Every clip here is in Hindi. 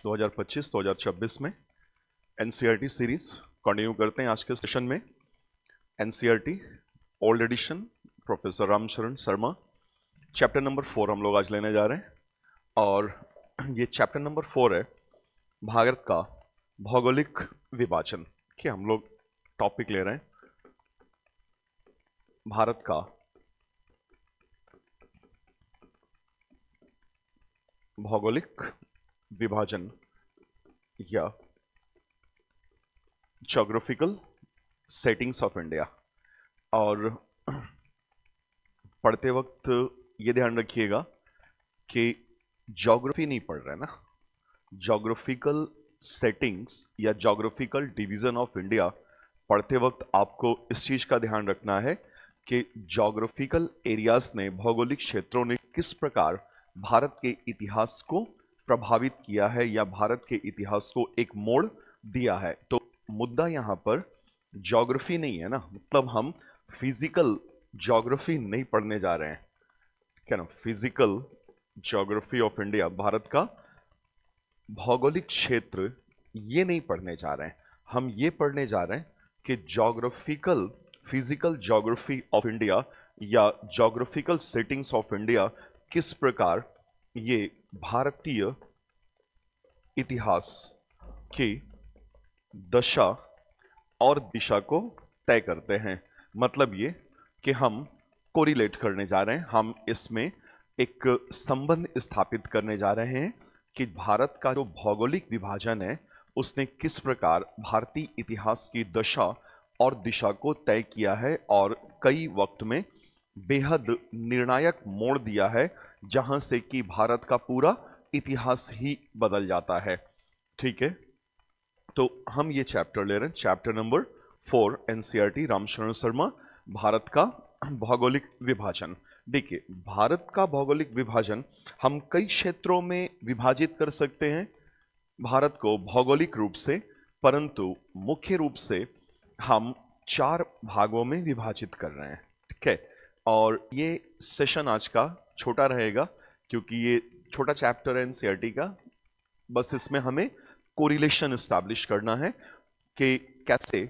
बैच 2025-2026 में एनसीईआरटी सीरीज कंटिन्यू करते हैं। आज के सेशन में NCERT old edition professor Ramcharan Sharma chapter number 4 हम लोग आज लेने जा रहे हैं। और ये चैप्टर नंबर 4 है भारत का भौगोलिक विभाजन के हम लोग टॉपिक ले रहे हैं। भारत का भौगोलिक विभाजन या ज्योग्राफिकल सेटिंग्स ऑफ इंडिया। और पढ़ते वक्त ये ध्यान रखिएगा कि ज्योग्राफी नहीं पढ़ रहे ना, ज्योग्राफिकल सेटिंग्स या ज्योग्राफिकल डिवीजन ऑफ इंडिया पढ़ते वक्त आपको इस चीज का ध्यान रखना है कि ज्योग्राफिकल एरियाज ने, भौगोलिक क्षेत्रों ने किस प्रकार भारत के इतिहास को प्रभावित किया है या भारत के इतिहास को एक मोड़ दिया है। तो मुद्दा यहां पर ज्योग्राफी नहीं है ना, मतलब हम फिजिकल ज्योग्राफी नहीं पढ़ने जा रहे हैं, क्या ना, physical geography of India, Bharat का भौगोलिक क्षेत्र, ये नहीं पढ़ने जा रहे हैं। हम ये पढ़ने जा रहे हैं कि geographical physical geography of India या ज्योग्राफिकल सेटिंग्स ऑफ इंडिया किस प्रकार ये भारतीय इतिहास की दशा और दिशा को तय करते हैं। मतलब ये कि हम कोरिलेट करने जा रहे हैं, हम इसमें एक संबंध स्थापित करने जा रहे हैं कि भारत का जो भौगोलिक विभाजन है उसने किस प्रकार भारतीय इतिहास की दशा और दिशा को तय किया है और कई वक्त में बेहद निर्णायक मोड़ दिया है, जहां से कि भारत का पूरा इतिहास ही बदल जाता है। ठीक है, तो हम ये चैप्टर ले रहे हैं, chapter number 4 NCERT Ramcharan Sharma, Bharat का भौगोलिक विभाजन। देखिए, भारत का भौगोलिक विभाजन हम कई क्षेत्रों में विभाजित कर सकते हैं भारत को भौगोलिक रूप से, परंतु मुख्य रूप से हम 4 भागों में विभाजित कर रहे हैं। ठीक है, और ये सेशन आज का छोटा रहेगा क्योंकि ये छोटा चैप्टर है एनसीईआरटी का। बस इसमें हमें कोरिलेशन एस्टैब्लिश करना है कि कैसे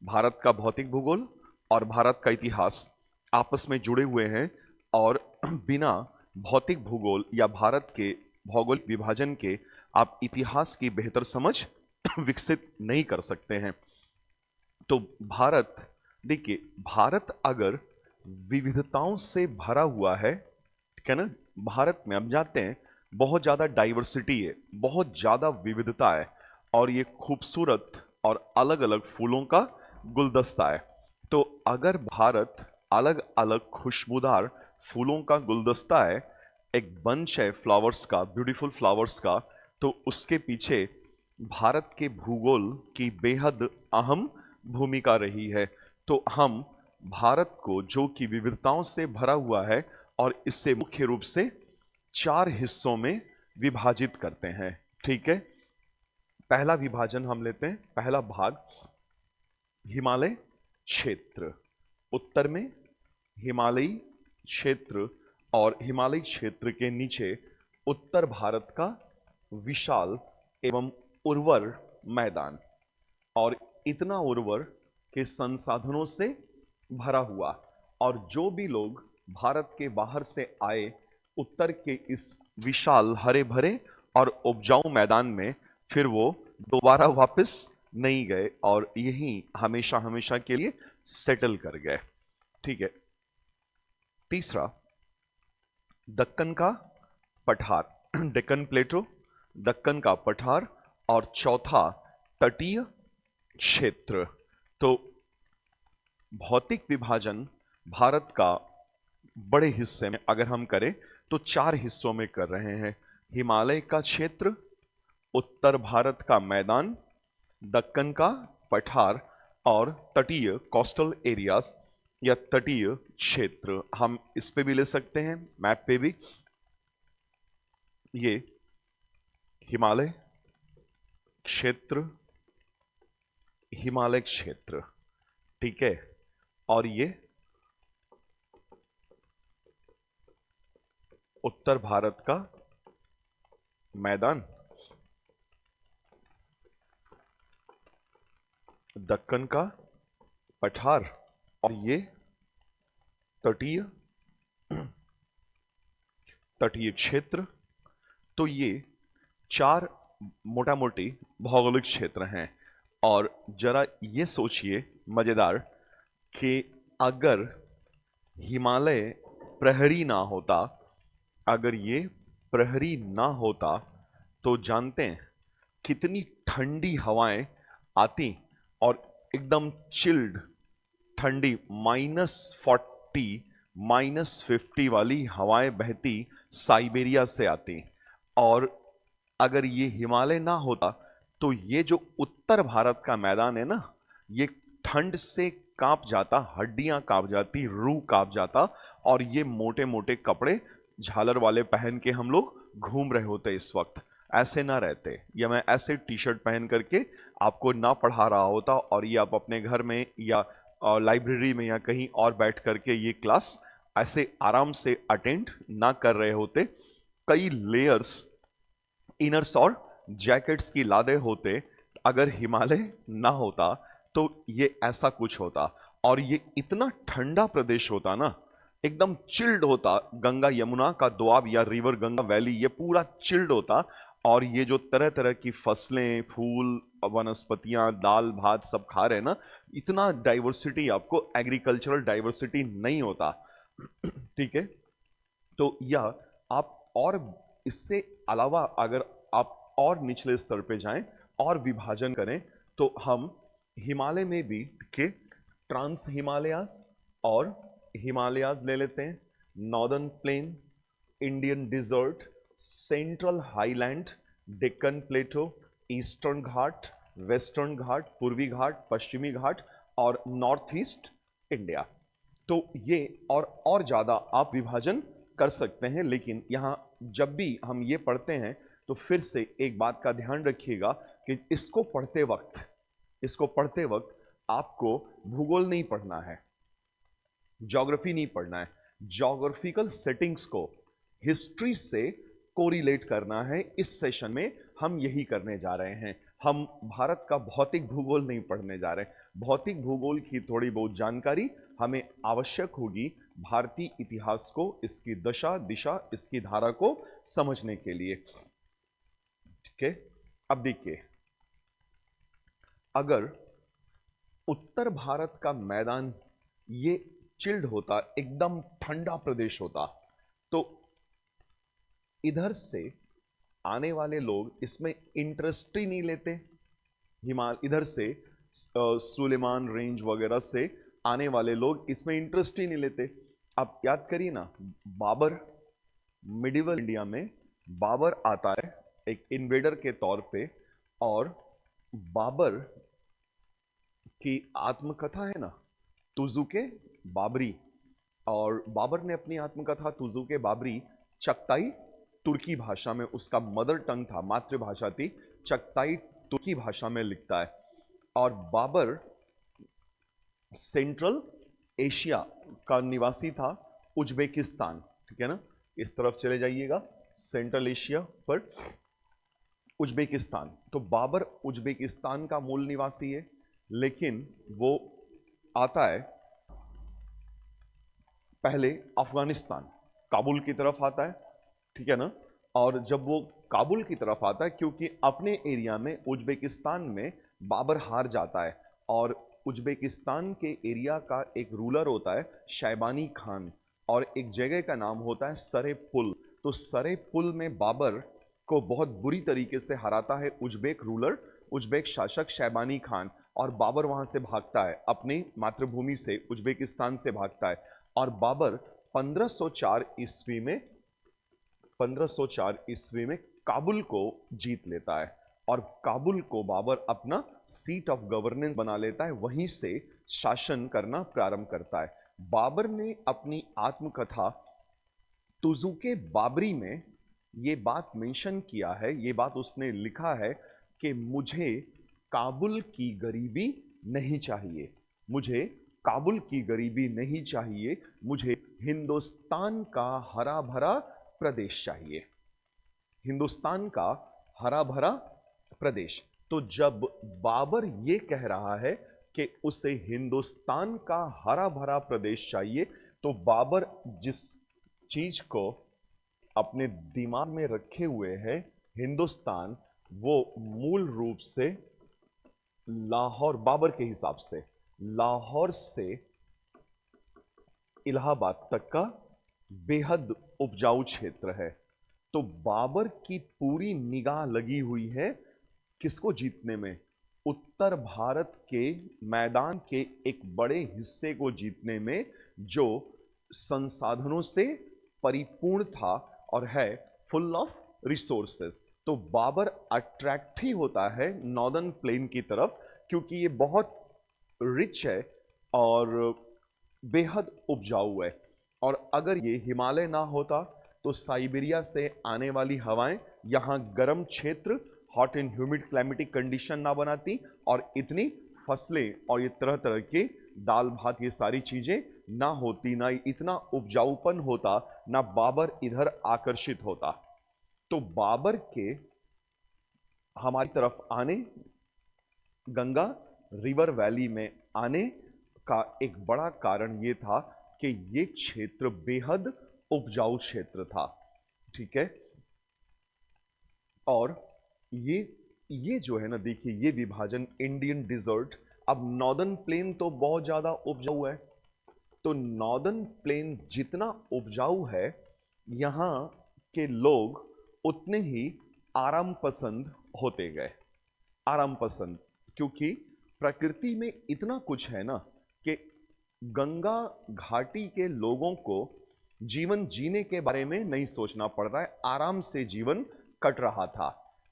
भारत का भौतिक भूगोल और भारत का इतिहास आपस में जुड़े हुए हैं और बिना भौतिक भूगोल या भारत के भौगोलिक विभाजन के आप इतिहास की बेहतर समझ विकसित नहीं कर सकते हैं। तो भारत, देखिए, भारत अगर विविधताओं से भरा हुआ है, ठीक है ना, भारत में अब जाते हैं बहुत ज्यादा डाइवर्सिटी है, बहुत ज्यादा विविधता है और ये खूबसूरत और अलग अलग फूलों का गुलदस्ता है। तो अगर भारत अलग अलग खुशबूदार फूलों का गुलदस्ता है, एक बंच है फ्लावर्स का, ब्यूटीफुल फ्लावर्स का, तो उसके पीछे भारत के भूगोल की बेहद अहम भूमिका रही है। तो हम भारत को, जो कि विविधताओं से भरा हुआ है, और इससे मुख्य रूप से 4 हिस्सों में विभाजित करते हैं। ठीक है, पहला विभाजन हम लेते हैं, पहला भाग हिमालय क्षेत्र। उत्तर में हिमालयी क्षेत्र और हिमालयी क्षेत्र के नीचे उत्तर भारत का विशाल एवं उर्वर मैदान, और इतना उर्वर के संसाधनों से भरा हुआ, और जो भी लोग भारत के बाहर से आए उत्तर के इस विशाल हरे भरे और उपजाऊ मैदान में, फिर वो दोबारा वापस नहीं गए और यहीं हमेशा हमेशा के लिए सेटल कर गए। ठीक है, तीसरा दक्कन का पठार, डेक्कन प्लेटो, दक्कन का पठार, और चौथा तटीय क्षेत्र। तो भौतिक विभाजन भारत का बड़े हिस्से में अगर हम करें तो 4 हिस्सों में कर रहे हैं। हिमालय का क्षेत्र, उत्तर भारत का मैदान, दक्कन का पठार और तटीय कोस्टल एरियाज या तटीय क्षेत्र। हम इस पे भी ले सकते हैं, मैप पे भी, ये हिमालय क्षेत्र, हिमालय क्षेत्र, ठीक है, और ये उत्तर भारत का मैदान दक्कन का पठार और ये तटीय तटीय क्षेत्र। तो ये चार मोटा मोटी भौगोलिक क्षेत्र हैं। और जरा ये सोचिए मजेदार कि अगर हिमालय प्रहरी ना होता, अगर ये प्रहरी ना होता तो जानते हैं कितनी ठंडी हवाएं आती और एकदम चिल्ड ठंडी -40 -50 वाली हवाएं बहती साइबेरिया से आती। और अगर ये हिमालय ना होता तो ये जो उत्तर भारत का मैदान है ना, ये ठंड से कांप जाता, हड्डियां कांप जाती, रूह कांप जाता। और ये मोटे मोटे कपड़े झालर वाले पहन के हम लोग घूम रहे होते इस वक्त। ऐसे ना रहते, या मैं ऐसे टी शर्ट पहन करके आपको ना पढ़ा रहा होता और ये आप अपने घर में या लाइब्रेरी में या कहीं और बैठ करके ये क्लास ऐसे आराम से अटेंड ना कर रहे होते। कई लेयर्स, इनर्स और जैकेट्स की लादे होते। अगर हिमालय ना होता तो ये ऐसा कुछ होता। और ये इतना ठंडा प्रदेश होता ना, एकदम चिल्ड होता। गंगा यमुना का दोआब या रिवर गंगा वैली ये पूरा चिल्ड होता। और ये जो तरह तरह की फसलें, फूल, वनस्पतियां, दाल भात सब खा रहे हैं ना, इतना डाइवर्सिटी, आपको एग्रीकल्चरल डाइवर्सिटी नहीं होता। ठीक है। तो यह आप, और इससे अलावा अगर आप और निचले स्तर पे जाएं और विभाजन करें तो हम हिमालय में भी के ट्रांस हिमालयाज और हिमालयाज ले लेते हैं। Northern plain, Indian desert, central highland, Deccan plateau, eastern ghat, western ghat, पूर्वी घाट, पश्चिमी घाट और नॉर्थ ईस्ट इंडिया। तो ये और ज्यादा आप विभाजन कर सकते हैं। लेकिन यहां जब भी हम ये पढ़ते हैं तो फिर से एक बात का ध्यान रखिएगा कि इसको पढ़ते वक्त आपको भूगोल नहीं पढ़ना है, ज्योग्राफी नहीं पढ़ना है। ज्योग्राफिकल सेटिंग्स को हिस्ट्री से कोरिलेट करना है। इस सेशन में हम यही करने जा रहे हैं। हम भारत का भौतिक भूगोल नहीं पढ़ने जा रहे हैं। भौतिक भूगोल की थोड़ी बहुत जानकारी हमें आवश्यक होगी भारतीय इतिहास को, इसकी दशा दिशा, इसकी धारा को समझने के लिए। ठीक है। अब देखिए, अगर उत्तर भारत का मैदान ये चिल्ड होता, एकदम ठंडा प्रदेश होता, तो इधर से आने वाले लोग इसमें इंटरेस्ट ही नहीं लेते। इधर से सुलेमान रेंज वगैरह से आने वाले लोग इसमें इंटरेस्ट ही नहीं लेते। आप याद करिए ना, बाबर, मिडिवल इंडिया में बाबर आता है एक इन्वेडर के तौर पे। और बाबर की आत्मकथा है ना, तुजुके बाबरी। और बाबर ने अपनी आत्मकथा तुजुके बाबरी चगताई तुर्की भाषा में, उसका मदर टंग था, मातृभाषा थी, चगताई तुर्की भाषा में लिखता है। और बाबर सेंट्रल एशिया का निवासी था, उज्बेकिस्तान। ठीक है ना, इस तरफ चले जाइएगा सेंट्रल एशिया पर, उज्बेकिस्तान। तो बाबर उज्बेकिस्तान का मूल निवासी है, लेकिन वो आता है पहले अफगानिस्तान, काबुल की तरफ आता है। ठीक है ना। और जब वो काबुल की तरफ आता है, क्योंकि अपने एरिया में उज्बेकिस्तान में बाबर हार जाता है, और उज्बेकिस्तान के एरिया का एक रूलर होता है शैबानी खान, और एक जगह का नाम होता है सरे पुल। तो सरे पुल में बाबर को बहुत बुरी तरीके से हराता है उज्बेक रूलर, उज्बेक शासक शैबानी खान। और बाबर वहां से भागता है, अपनी मातृभूमि से उज्बेकिस्तान से भागता है। और बाबर 1504 ईस्वी में 1504 ईस्वी में काबुल को जीत लेता है, और काबुल को बाबर अपना सीट ऑफ गवर्नेंस बना लेता है, वहीं से शासन करना प्रारंभ करता है। बाबर ने अपनी आत्मकथा तुजुके बाबरी में ये बात मेंशन किया है, ये बात उसने लिखा है कि मुझे काबुल की गरीबी नहीं चाहिए, मुझे काबुल की गरीबी नहीं चाहिए, मुझे हिंदुस्तान का हरा भरा प्रदेश चाहिए, हिंदुस्तान का हरा भरा प्रदेश। तो जब बाबर ये कह रहा है कि उसे हिंदुस्तान का हरा भरा प्रदेश चाहिए, तो बाबर जिस चीज को अपने दिमाग में रखे हुए है हिंदुस्तान, वो मूल रूप से लाहौर, बाबर के हिसाब से लाहौर से इलाहाबाद तक का बेहद उपजाऊ क्षेत्र है। तो बाबर की पूरी निगाह लगी हुई है किसको जीतने में? उत्तर भारत के मैदान के एक बड़े हिस्से को जीतने में, जो संसाधनों से परिपूर्ण था और है फुल ऑफ रिसोर्सेस। तो बाबर अट्रैक्ट ही होता है नॉर्दर्न प्लेन की तरफ, क्योंकि ये बहुत रिच है और बेहद उपजाऊ है। और अगर ये हिमालय ना होता तो साइबेरिया से आने वाली हवाएं यहाँ गर्म क्षेत्र, hot and humid climatic condition ना बनाती, और इतनी फसलें और ये तरह तरह के दाल भात ये सारी चीजें ना होती, ना इतना उपजाऊपन होता, ना बाबर इधर आकर्षित होता। तो बाबर के हमारी तरफ आने, गंगा रिवर वैली में आने का एक बड़ा कारण यह था कि यह क्षेत्र बेहद उपजाऊ क्षेत्र था। ठीक है, और ये जो है ना, देखिए ये विभाजन इंडियन डिजर्ट, अब नॉर्दर्न प्लेन तो बहुत ज्यादा उपजाऊ है, तो नॉर्दर्न प्लेन जितना उपजाऊ है, यहां के लोग उतने ही आराम पसंद होते गए। आराम पसंद, क्योंकि प्रकृति में इतना कुछ है ना कि गंगा घाटी के लोगों को जीवन जीने के बारे में नहीं सोचना पड़ रहा है, आराम से जीवन कट रहा था।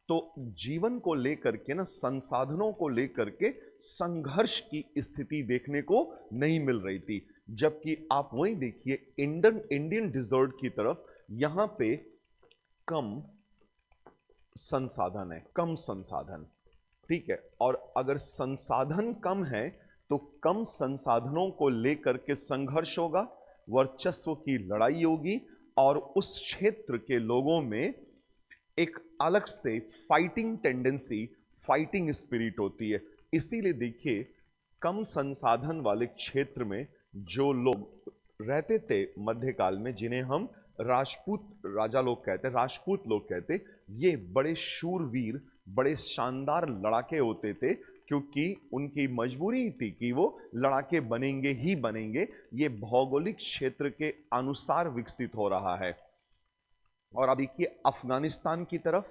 तो जीवन को लेकर के ना, संसाधनों को लेकर के संघर्ष की स्थिति देखने को नहीं मिल रही थी। जबकि आप वहीं देखिए इंडियन डिजर्ट की तरफ, यहां पे कम संसाधन है, कम संसाधन। ठीक है, और अगर संसाधन कम है तो कम संसाधनों को लेकर के संघर्ष होगा, वर्चस्व की लड़ाई होगी, और उस क्षेत्र के लोगों में एक अलग से फाइटिंग टेंडेंसी, फाइटिंग स्पिरिट होती है। इसीलिए देखिए, कम संसाधन वाले क्षेत्र में जो लोग रहते थे मध्यकाल में, जिन्हें हम राजपूत राजा लोग कहते, राजपूत लोग कहते, ये बड़े शूरवीर, बड़े शानदार लड़ाके होते थे, क्योंकि उनकी मजबूरी थी कि वो लड़ाके बनेंगे ही बनेंगे। ये भौगोलिक क्षेत्र के अनुसार विकसित हो रहा है। और अब देखिए अफगानिस्तान की तरफ,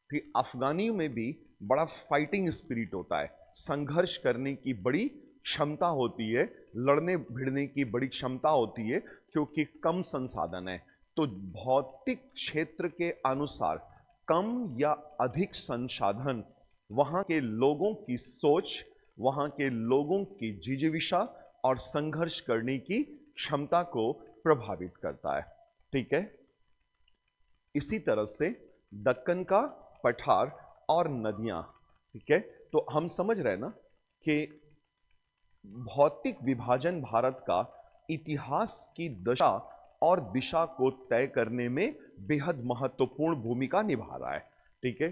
फिर अफगानियों में भी बड़ा फाइटिंग स्पिरिट होता है, संघर्ष करने की बड़ी क्षमता होती है, लड़ने भिड़ने की बड़ी क्षमता होती है, क्योंकि कम संसाधन है। तो भौतिक क्षेत्र के अनुसार कम या अधिक संसाधन वहां के लोगों की सोच, वहां के लोगों की जिजीविषा और संघर्ष करने की क्षमता को प्रभावित करता है। ठीक है, इसी तरह से दक्कन का पठार और नदियां। ठीक है, तो हम समझ रहे हैं ना कि भौतिक विभाजन भारत का इतिहास की दशा और दिशा को तय करने में बेहद महत्वपूर्ण भूमिका निभा रहा है। ठीक है,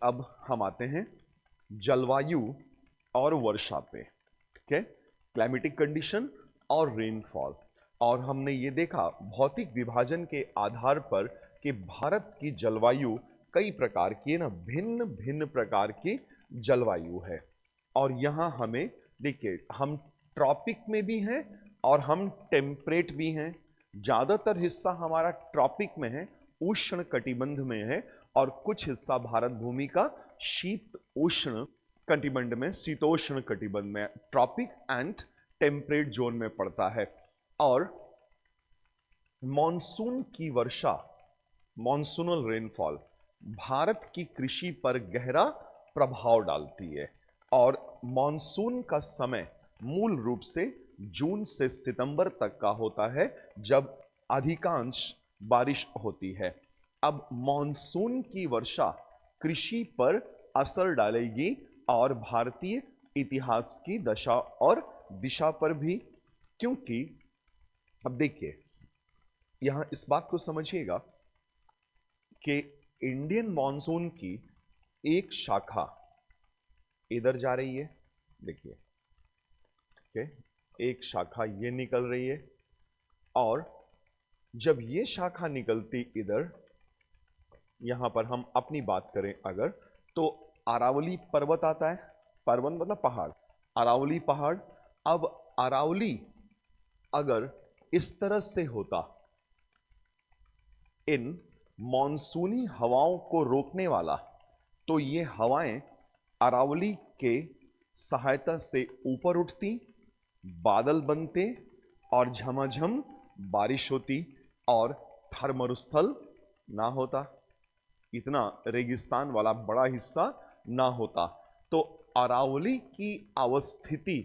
अब हम आते हैं जलवायु और वर्षा पे। ठीक है, क्लाइमेटिक कंडीशन और रेनफॉल। और हमने ये देखा भौतिक विभाजन के आधार पर कि भारत की जलवायु कई प्रकार की है ना, भिन्न भिन्न प्रकार की जलवायु है। और यहां हमें देखिए, हम ट्रॉपिक में भी हैं और हम टेम्परेट भी हैं। ज्यादातर हिस्सा हमारा ट्रॉपिक में है, उष्ण कटिबंध में है, और कुछ हिस्सा भारत भूमि का शीत उष्ण कटिबंध में, शीतोष्ण कटिबंध में, ट्रॉपिक एंड टेम्परेट जोन में पड़ता है। और मॉनसून की वर्षा, मॉनसूनल रेनफॉल भारत की कृषि पर गहरा प्रभाव डालती है। और मॉनसून का समय मूल रूप से जून से सितंबर तक का होता है, जब अधिकांश बारिश होती है। अब मॉनसून की वर्षा कृषि पर असर डालेगी और भारतीय इतिहास की दशा और दिशा पर भी, क्योंकि अब देखिए यहां इस बात को समझिएगा कि इंडियन मॉनसून की एक शाखा इधर जा रही है, देखिए, ठीक है, एक शाखा ये निकल रही है, और जब ये शाखा निकलती इधर, यहां पर हम अपनी बात करें अगर, तो अरावली पर्वत आता है, पर्वत मतलब पहाड़, अरावली पहाड़। अब अरावली अगर इस तरह से होता, इन मॉनसूनी हवाओं को रोकने वाला, तो ये हवाएं अरावली के सहायता से ऊपर उठती, बादल बनते और झमाझम बारिश होती, और थर मरुस्थल ना होता, इतना रेगिस्तान वाला बड़ा हिस्सा ना होता। तो अरावली की अवस्थिति,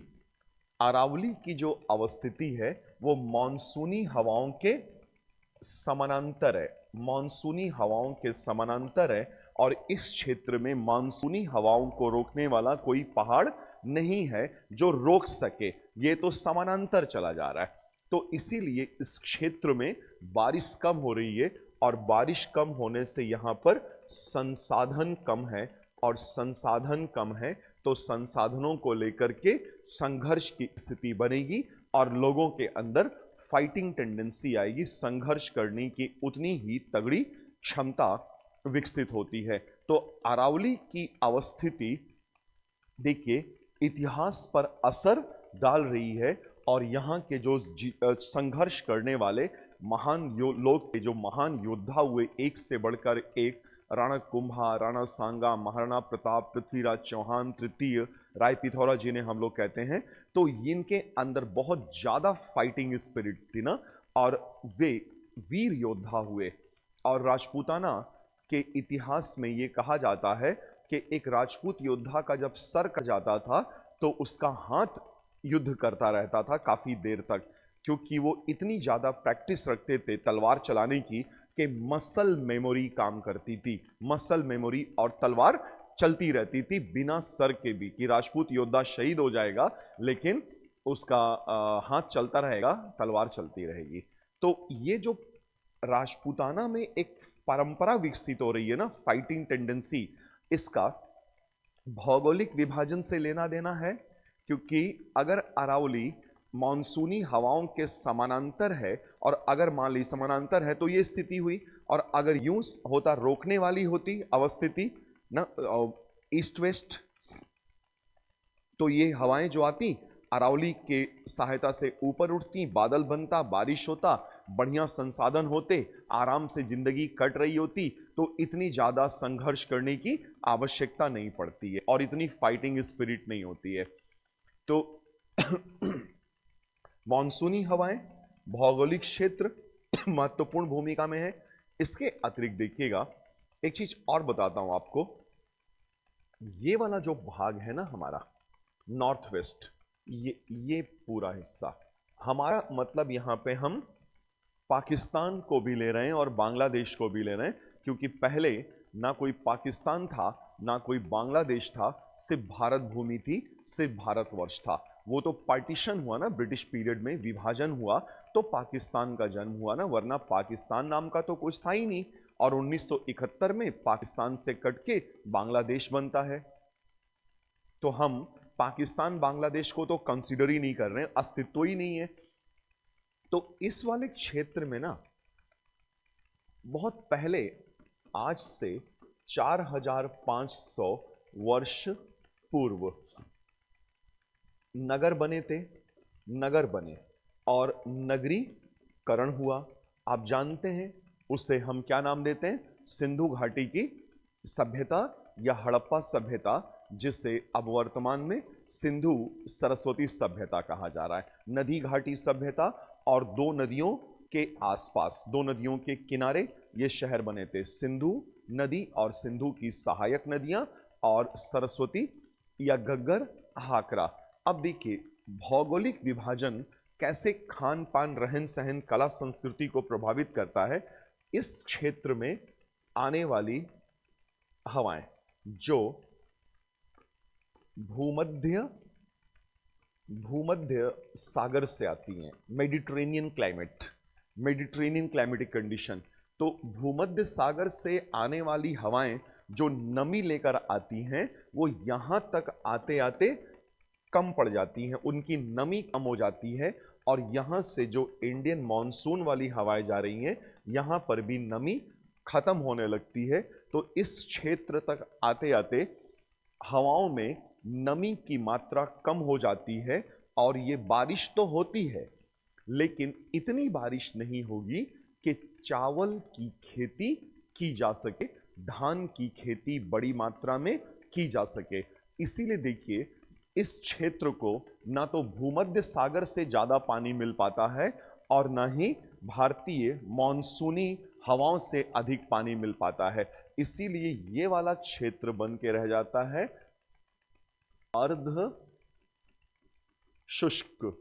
अरावली की जो अवस्थिति है वो मॉनसूनी हवाओं के समानांतर है, मॉनसूनी हवाओं के समानांतर है, और इस क्षेत्र में मॉनसूनी हवाओं को रोकने वाला कोई पहाड़ नहीं है जो रोक सके, ये तो समानांतर चला जा रहा है। तो इसीलिए इस क्षेत्र में बारिश कम हो रही है, और बारिश कम होने से यहां पर संसाधन कम है, और संसाधन कम है तो संसाधनों को लेकर के संघर्ष की स्थिति बनेगी, और लोगों के अंदर फाइटिंग टेंडेंसी आएगी, संघर्ष करने की उतनी ही तगड़ी क्षमता विकसित होती है। तो अरावली की अवस्थिति देखिए इतिहास पर असर डाल रही है, और यहाँ के जो संघर्ष करने वाले महान लोग थे, जो महान योद्धा हुए एक से बढ़कर एक, राणा कुंभा, राणा सांगा, महाराणा प्रताप, पृथ्वीराज चौहान तृतीय, राय पिथौरा जिन्हें हम लोग कहते हैं, तो इनके अंदर बहुत ज्यादा फाइटिंग स्पिरिट थी ना, और वे वीर योद्धा हुए। और राजपूताना के इतिहास में यह कहा जाता है कि एक राजपूत योद्धा का जब सर कट जाता था तो उसका हाथ युद्ध करता रहता था काफी देर तक, क्योंकि वो इतनी ज्यादा प्रैक्टिस रखते थे तलवार चलाने की कि मसल मेमोरी काम करती थी, मसल मेमोरी, और तलवार चलती रहती थी बिना सर के भी, कि राजपूत योद्धा शहीद हो जाएगा लेकिन उसका हाथ चलता रहेगा, तलवार चलती रहेगी। तो ये जो राजपूताना में एक परंपरा विकसित हो रही है ना, फाइटिंग टेंडेंसी, इसका भौगोलिक विभाजन से लेना देना है, क्योंकि अगर अरावली मॉनसूनी हवाओं के समानांतर है, और अगर मान ली समानांतर है तो ये स्थिति हुई, और अगर यूं होता रोकने वाली होती अवस्थिति ना, ईस्ट वेस्ट, तो ये हवाएं जो आती अरावली के सहायता से ऊपर उठती, बादल बनता, बारिश होता, बढ़िया संसाधन होते, आराम से जिंदगी कट रही होती, तो इतनी ज्यादा संघर्ष करने की आवश्यकता नहीं पड़ती है, और इतनी फाइटिंग स्पिरिट नहीं होती है। तो मॉनसूनी हवाएं, भौगोलिक क्षेत्र महत्वपूर्ण भूमिका में है। इसके अतिरिक्त देखिएगा एक चीज और बताता हूं आपको, ये वाला जो भाग है ना हमारा नॉर्थ वेस्ट, ये पूरा हिस्सा हमारा, मतलब यहां पे हम पाकिस्तान को भी ले रहे हैं और बांग्लादेश को भी ले रहे हैं, क्योंकि पहले ना कोई पाकिस्तान था ना कोई बांग्लादेश था, सिर्फ भारत भूमि थी, सिर्फ भारतवर्ष था। वो तो पार्टीशन हुआ ना, ब्रिटिश पीरियड में विभाजन हुआ तो पाकिस्तान का जन्म हुआ ना, वरना पाकिस्तान नाम का तो कुछ था ही नहीं। और 1971 में पाकिस्तान से कट के बांग्लादेश बनता है, तो हम पाकिस्तान बांग्लादेश को तो कंसीडर ही नहीं कर रहे हैं, अस्तित्व ही नहीं है। तो इस वाले क्षेत्र में ना बहुत पहले, आज से 4500 वर्ष पूर्व नगर बने थे, नगर बने और नगरीकरण हुआ। आप जानते हैं उसे हम क्या नाम देते हैं, सिंधु घाटी की सभ्यता या हड़प्पा सभ्यता, जिसे अब वर्तमान में सिंधु सरस्वती सभ्यता कहा जा रहा है। नदी घाटी सभ्यता, और दो नदियों के आसपास, दो नदियों के किनारे ये शहर बने थे, सिंधु नदी और सिंधु की सहायक नदियां, और सरस्वती या घग्गर, हाकरा। अब देखिए भौगोलिक विभाजन कैसे खान पान, रहन सहन, कला संस्कृति को प्रभावित करता है। इस क्षेत्र में आने वाली हवाएं जो भूमध्य भूमध्य सागर से आती हैं, Mediterranean climate, Mediterranean climatic condition, तो भूमध्य सागर से आने वाली हवाएं जो नमी लेकर आती हैं वो यहां तक आते आते कम पड़ जाती हैं, उनकी नमी कम हो जाती है और यहां से जो इंडियन मॉनसून वाली हवाएं जा रही हैं यहां पर भी नमी खत्म होने लगती है। तो इस क्षेत्र तक आते आते हवाओं में नमी की मात्रा कम हो जाती है और ये बारिश तो होती है लेकिन इतनी बारिश नहीं होगी कि चावल की खेती की जा सके, धान की खेती बड़ी मात्रा में की जा सके। इसीलिए देखिए इस क्षेत्र को ना तो भूमध्य सागर से ज्यादा पानी मिल पाता है और ना ही भारतीय मॉनसूनी हवाओं से अधिक पानी मिल पाता है। इसीलिए ये वाला क्षेत्र बन के रह जाता है अर्ध शुष्क,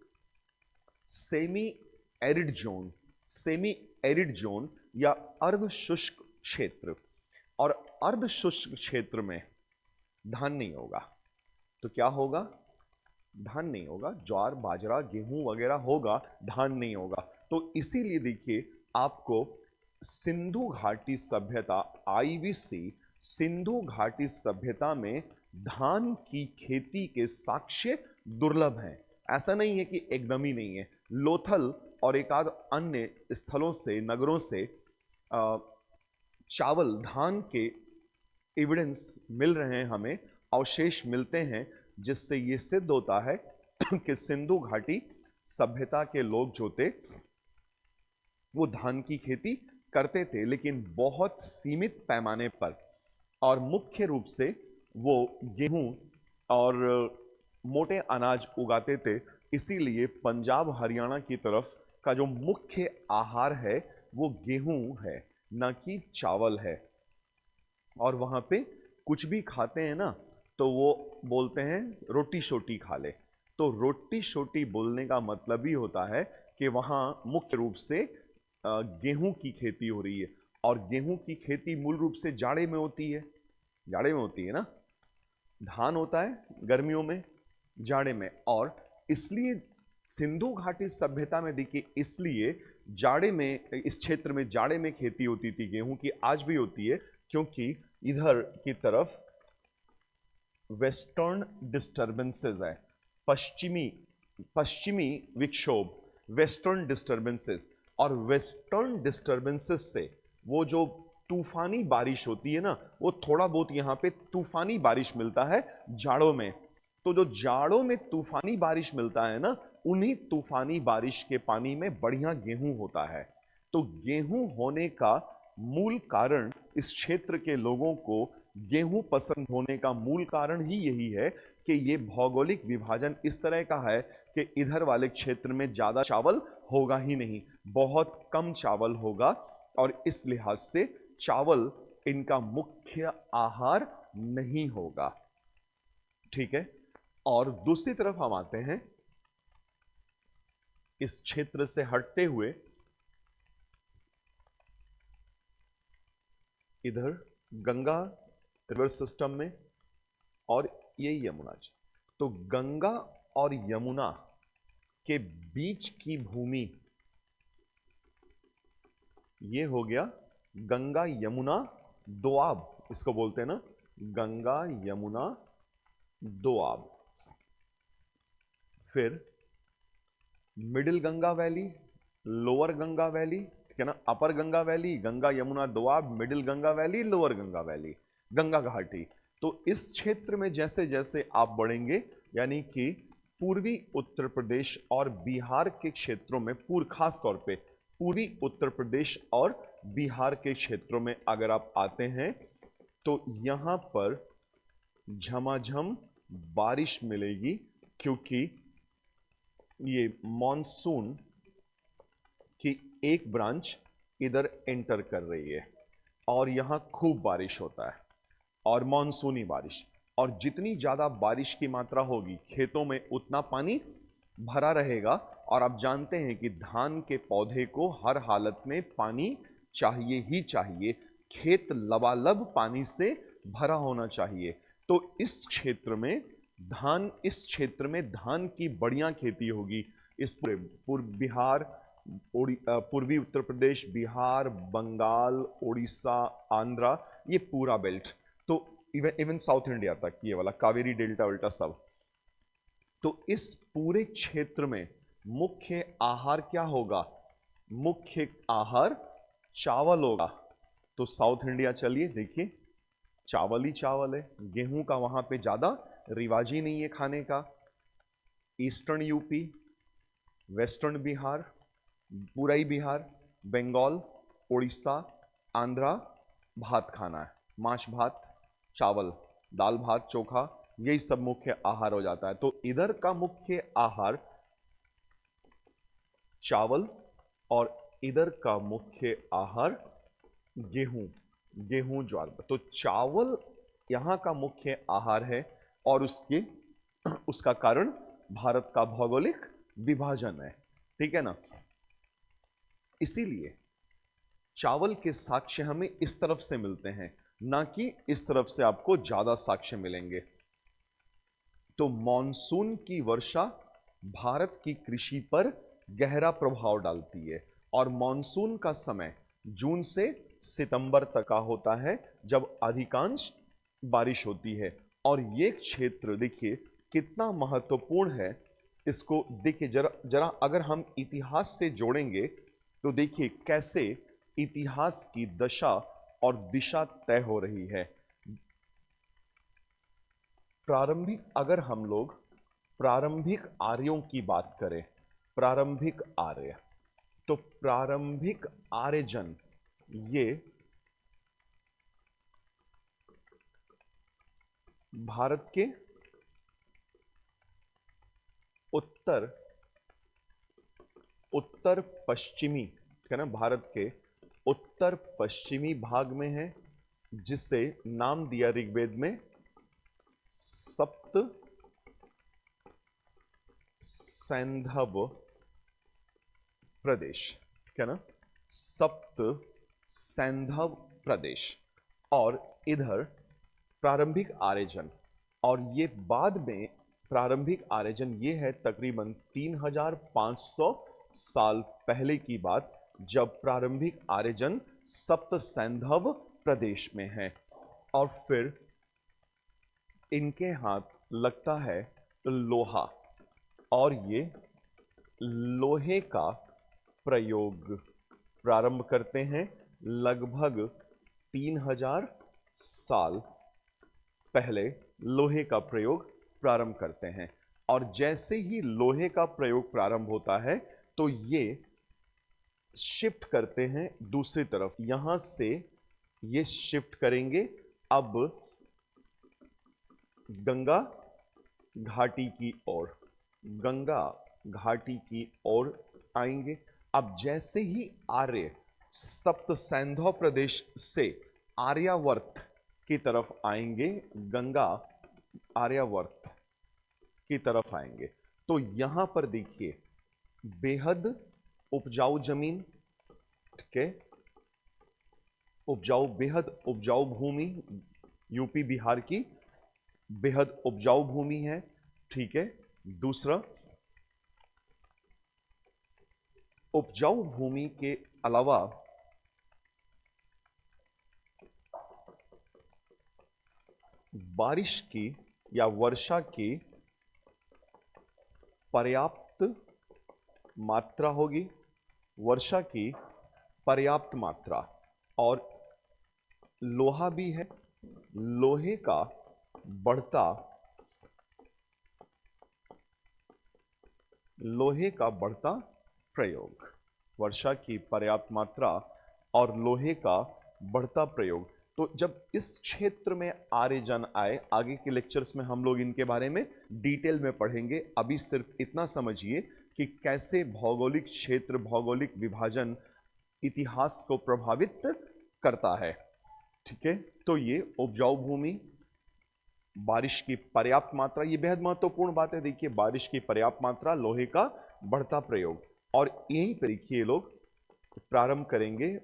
semi arid zone, semi arid zone या अर्ध शुष्क क्षेत्र। और अर्ध शुष्क क्षेत्र में धान नहीं होगा तो क्या होगा? धान नहीं होगा, ज्वार बाजरा गेहूं वगैरह होगा, धान नहीं होगा। तो इसीलिए देखिए आपको सिंधु घाटी सभ्यता आईवीसी, सिंधु घाटी सभ्यता में धान की खेती के साक्ष्य दुर्लभ हैं। ऐसा नहीं है कि एकदम ही नहीं है, लोथल और एक आध अन्य स्थलों से, नगरों से चावल धान के एविडेंस मिल रहे हैं, हमें अवशेष मिलते हैं जिससे यह सिद्ध होता है कि सिंधु घाटी सभ्यता के लोग जो थे वो धान की खेती करते थे लेकिन बहुत सीमित पैमाने पर और मुख्य रूप से वो गेहूं और मोटे अनाज उगाते थे। इसीलिए पंजाब हरियाणा की तरफ का जो मुख्य आहार है वो गेहूं है, ना कि चावल है। और वहां पे कुछ भी खाते हैं ना तो वो बोलते हैं रोटी शोटी खा ले। तो रोटी शोटी बोलने का मतलब ही होता है कि वहां मुख्य रूप से गेहूं की खेती हो रही है और गेहूं की खेती मूल रूप से जाड़े में होती है, जाड़े में होती है ना। धान होता है गर्मियों में, जाड़े में। और इसलिए सिंधु घाटी सभ्यता में देखिए, इसलिए जाड़े में इस क्षेत्र में जाड़े में खेती होती थी गेहूं की, आज भी होती है क्योंकि इधर की तरफ वेस्टर्न डिस्टर्बेंसेस है, पश्चिमी विक्षोभ, वेस्टर्न डिस्टर्बेंसेस। और वेस्टर्न डिस्टर्बेंसेस से वो जो तूफानी बारिश होती है ना, वो थोड़ा बहुत यहां पे तूफानी बारिश मिलता है जाड़ों में। तो जो जाड़ों में तूफानी बारिश मिलता है ना, उन्हीं तूफानी बारिश के पानी में बढ़िया गेहूं होता है। तो गेहूं होने का मूल कारण, इस क्षेत्र के लोगों को गेहूं पसंद होने का मूल कारण ही यही है कि ये भौगोलिक विभाजन इस तरह का है कि इधर वाले क्षेत्र में ज्यादा चावल होगा ही नहीं, बहुत कम चावल होगा और इस लिहाज से चावल इनका मुख्य आहार नहीं होगा। ठीक है। और दूसरी तरफ हम आते हैं इस क्षेत्र से हटते हुए इधर गंगा रिवर सिस्टम में और ये यमुना जी। तो गंगा और यमुना के बीच की भूमि, ये हो गया गंगा यमुना दोआब, इसको बोलते हैं ना, गंगा यमुना दोआब। फिर middle Ganga valley, lower Ganga valley, ठीक है ना, upper Ganga valley, Ganga Yamuna Doab, middle Ganga valley, lower Ganga valley, Ganga घाटी। तो इस क्षेत्र में जैसे जैसे आप बढ़ेंगे, यानी कि पूर्वी उत्तर प्रदेश और बिहार के क्षेत्रों में, खास तौर पे पूर्वी उत्तर प्रदेश और बिहार के क्षेत्रों में अगर आप आते हैं तो यहां पर झमाझम बारिश मिलेगी क्योंकि ये मॉनसून की एक ब्रांच इधर एंटर कर रही है और यहां खूब बारिश होता है और मॉनसूनी बारिश। और जितनी ज्यादा बारिश की मात्रा होगी खेतों में उतना पानी भरा रहेगा। और आप जानते हैं कि धान के पौधे को हर हालत में पानी चाहिए ही चाहिए, खेत लबालब पानी से भरा होना चाहिए। तो इस क्षेत्र में धान की बढ़िया खेती होगी। इस पूरे बिहार, पूर्वी उत्तर प्रदेश, बिहार, बंगाल, उड़ीसा, आंध्रा, ये पूरा belt. Even even south India तक, ये वाला कावेरी डेल्टा उल्टा सब। तो इस पूरे क्षेत्र में मुख्य आहार क्या होगा? मुख्य आहार चावल होगा। तो साउथ इंडिया चलिए देखिए, चावल ही चावल है, गेहूं का वहां पे ज्यादा रिवाज ही नहीं है खाने का। ईस्टर्न यूपी, वेस्टर्न बिहार, पूरा ही बिहार, बंगाल, उड़ीसा, आंध्रा, भात खाना है, मांस भात, चावल, दाल भात चोखा, यही सब मुख्य आहार हो जाता है। तो इधर का मुख्य आहार चावल और इधर का मुख्य आहार गेहूं, गेहूं ज्वार। तो चावल यहां का मुख्य आहार है और उसका कारण भारत का भौगोलिक विभाजन है, ठीक है ना। इसीलिए चावल के साक्ष्य हमें इस तरफ से मिलते हैं, ना कि इस तरफ से आपको ज्यादा साक्ष्य मिलेंगे। तो मॉनसून की वर्षा भारत की कृषि पर गहरा प्रभाव डालती है और मॉनसून का समय जून से सितंबर तक का होता है, जब अधिकांश बारिश होती है। और ये क्षेत्र देखिए कितना महत्वपूर्ण है, इसको देखिए जरा जरा अगर हम इतिहास से जोड़ेंगे तो देखिए कैसे इतिहास की दशा और दिशा तय हो रही है। प्रारंभिक, अगर हम लोग प्रारंभिक आर्यों की बात करें, प्रारंभिक आर्य, तो प्रारंभिक आर्यजन ये भारत के उत्तर उत्तर पश्चिमी, है ना, भारत के उत्तर पश्चिमी भाग में है, जिसे नाम दिया ऋग्वेद में सप्त सैंधव प्रदेश, क्या ना, सप्त सैंधव प्रदेश। और इधर प्रारंभिक आर्यजन, और ये बाद में प्रारंभिक आर्यजन ये है तकरीबन 3500 साल पहले की बात, जब प्रारंभिक आर्यजन सप्त सैंधव प्रदेश में है। और फिर इनके हाथ लगता है लोहा, और ये लोहे का प्रयोग प्रारंभ करते हैं लगभग 3000 साल पहले लोहे का प्रयोग प्रारंभ करते हैं। और जैसे ही लोहे का प्रयोग प्रारंभ होता है तो ये शिफ्ट करते हैं दूसरी तरफ, यहां से ये शिफ्ट करेंगे अब गंगा घाटी की ओर, गंगा घाटी की ओर आएंगे। अब जैसे ही आर्य सप्त सैंधव प्रदेश से आर्यावर्त की तरफ आएंगे, गंगा आर्यावर्त की तरफ आएंगे, तो यहां पर देखिए बेहद उपजाऊ जमीन, ठीक है, उपजाऊ, बेहद उपजाऊ भूमि, यूपी बिहार की बेहद उपजाऊ भूमि है, ठीक है। दूसरा, उपजाऊ भूमि के अलावा बारिश की या वर्षा की पर्याप्त मात्रा होगी, वर्षा की पर्याप्त मात्रा। और लोहा भी है, लोहे का बढ़ता, लोहे का बढ़ता प्रयोग, वर्षा की पर्याप्त मात्रा और लोहे का बढ़ता प्रयोग। तो जब इस क्षेत्र में आर्यजन आए, आगे के लेक्चर्स में हम लोग इनके बारे में डिटेल में पढ़ेंगे, अभी सिर्फ इतना समझिए कि कैसे भौगोलिक क्षेत्र, भौगोलिक विभाजन इतिहास को प्रभावित करता है, ठीक है। तो ये उपजाऊ भूमि, बारिश की पर्याप्त मात्रा, ये बेहद महत्वपूर्ण बात है। देखिए बारिश की पर्याप्त मात्रा, लोहे का बढ़ता प्रयोग, और यहीं पर देखिए ये लोग प्रारंभ करेंगे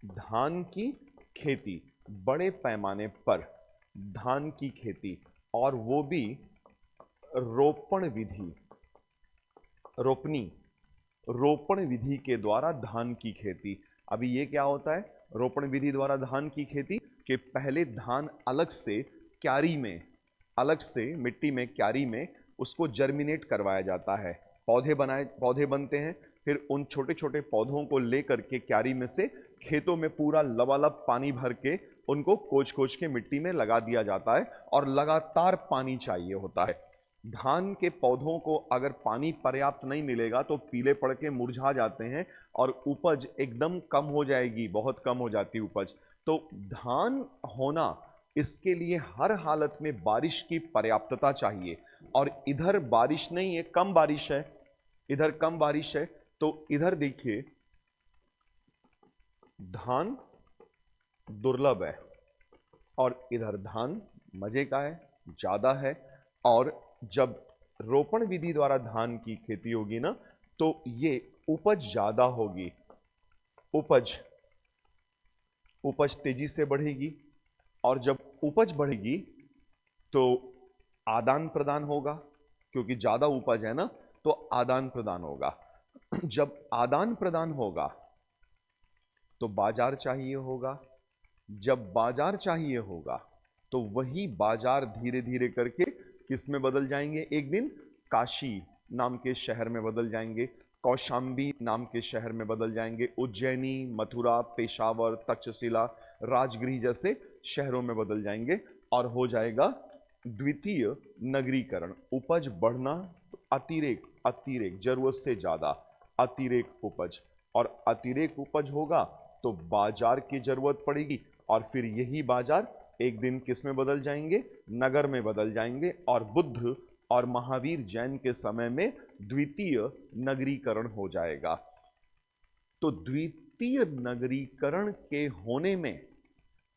धान की खेती, बड़े पैमाने पर धान की खेती, और वो भी रोपण विधि, रोपनी, रोपण विधि के द्वारा धान की खेती। अभी ये क्या होता है रोपण विधि द्वारा धान की खेती? कि पहले धान अलग से क्यारी में, अलग से मिट्टी में क्यारी में उसको जर्मिनेट करवाया जाता है, पौधे बनते हैं। फिर उन छोटे छोटे पौधों को लेकर के क्यारी में से खेतों में पूरा लबालब पानी भर के उनको खोज खोज के मिट्टी में लगा दिया जाता है और लगातार पानी चाहिए होता है। धान के पौधों को अगर पानी पर्याप्त नहीं मिलेगा तो पीले पड़ के मुरझा जाते हैं और उपज एकदम कम हो जाएगी, बहुत कम हो जाती है उपज। तो धान होना, इसके लिए हर हालत में बारिश की पर्याप्तता चाहिए। और इधर बारिश नहीं है, कम बारिश है, इधर कम बारिश है, तो इधर देखिए धान दुर्लभ है और इधर धान मजे का है, ज्यादा है। और जब रोपण विधि द्वारा धान की खेती होगी ना, तो ये उपज ज्यादा होगी, उपज तेजी से बढ़ेगी। और जब उपज बढ़ेगी तो आदान प्रदान होगा, क्योंकि ज्यादा उपज है ना, तो आदान प्रदान होगा। जब आदान प्रदान होगा तो बाजार चाहिए होगा, जब बाजार चाहिए होगा तो वही बाजार धीरे धीरे करके किस में बदल जाएंगे, एक दिन काशी नाम के शहर में बदल जाएंगे, कौशांबी नाम के शहर में बदल जाएंगे, उज्जैनी, मथुरा, पेशावर, तक्षशिला, राजगृह जैसे शहरों में बदल जाएंगे और हो जाएगा द्वितीय नगरीकरण। उपज बढ़ना, अतिरेक जरूरत से ज्यादा अतिरेक उपज, और अतिरेक उपज होगा तो बाजार की जरूरत पड़ेगी और फिर यही बाजार एक दिन किस में बदल जाएंगे, नगर में बदल जाएंगे। और बुद्ध और महावीर जैन के समय में द्वितीय नगरीकरण हो जाएगा। तो द्वितीय नगरीकरण के होने में,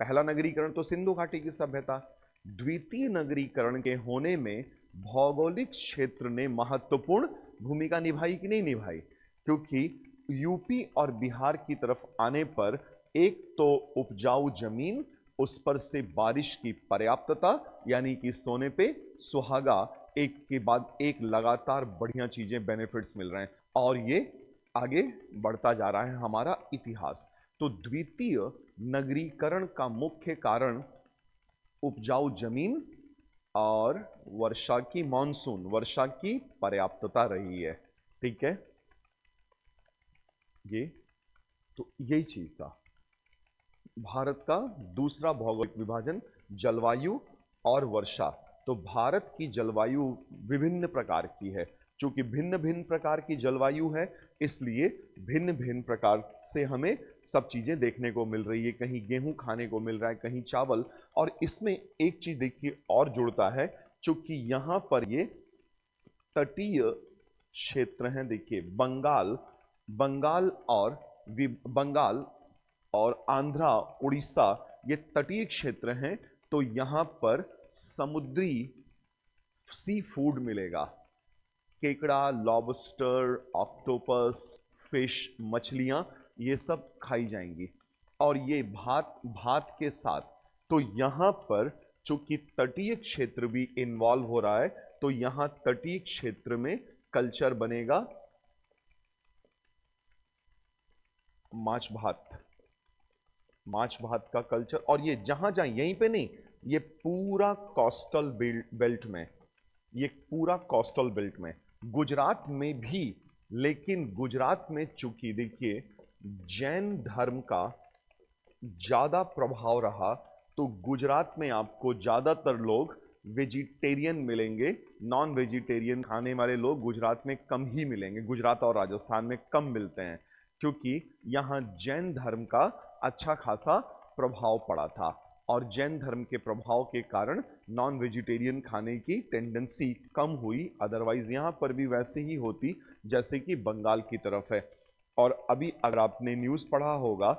पहला नगरीकरण तो सिंधु घाटी की सभ्यता, द्वितीय नगरीकरण के होने में भौगोलिक क्षेत्र ने महत्वपूर्ण भूमिका निभाई कि नहीं निभाई? क्योंकि यूपी और बिहार की तरफ आने पर एक तो उपजाऊ जमीन, उस पर से बारिश की पर्याप्तता, यानी कि सोने पे सुहागा, एक के बाद एक लगातार बढ़िया चीजें, बेनिफिट्स मिल रहे हैं और ये आगे बढ़ता जा रहा है हमारा इतिहास। तो द्वितीय नगरीकरण का मुख्य कारण उपजाऊ जमीन और वर्षा की, मानसून वर्षा की पर्याप्तता रही है। ठीक है, ये तो यही चीज था। भारत का दूसरा भौगोलिक विभाजन जलवायु और वर्षा। तो भारत की जलवायु विभिन्न प्रकार की है, चूंकि भिन्न भिन्न प्रकार की जलवायु है इसलिए भिन्न भिन्न प्रकार से हमें सब चीजें देखने को मिल रही है। कहीं गेहूं खाने को मिल रहा है, कहीं चावल। और इसमें एक चीज देखिए और जुड़ता है, चूंकि यहां पर ये तटीय क्षेत्र हैं, देखिए बंगाल और आंध्रा, उड़ीसा, ये तटीय क्षेत्र हैं। तो यहां पर समुद्री सी फूड मिलेगा, केकड़ा, लॉबस्टर, ऑक्टोपस, फिश, मछलियां, ये सब खाई जाएंगी। और ये भात के साथ, तो यहां पर चूंकि तटीय क्षेत्र भी इन्वॉल्व हो रहा है, तो यहां तटीय क्षेत्र में कल्चर बनेगा माछ भात का कल्चर। और ये जहां जहां, यहीं पे नहीं, ये पूरा कोस्टल बेल्ट में, ये पूरा कोस्टल बेल्ट में, गुजरात में भी। लेकिन गुजरात में चूंकि देखिए जैन धर्म का ज्यादा प्रभाव रहा, तो गुजरात में आपको ज्यादातर लोग वेजिटेरियन मिलेंगे, नॉन वेजिटेरियन खाने वाले लोग गुजरात में कम ही मिलेंगे। गुजरात और राजस्थान में कम मिलते हैं, क्योंकि यहां जैन धर्म का अच्छा खासा प्रभाव पड़ा था और जैन धर्म के प्रभाव के कारण नॉन वेजिटेरियन खाने की टेंडेंसी कम हुई। अदरवाइज यहां पर भी वैसे ही होती जैसे कि बंगाल की तरफ है। और अभी अगर आपने न्यूज़ पढ़ा होगा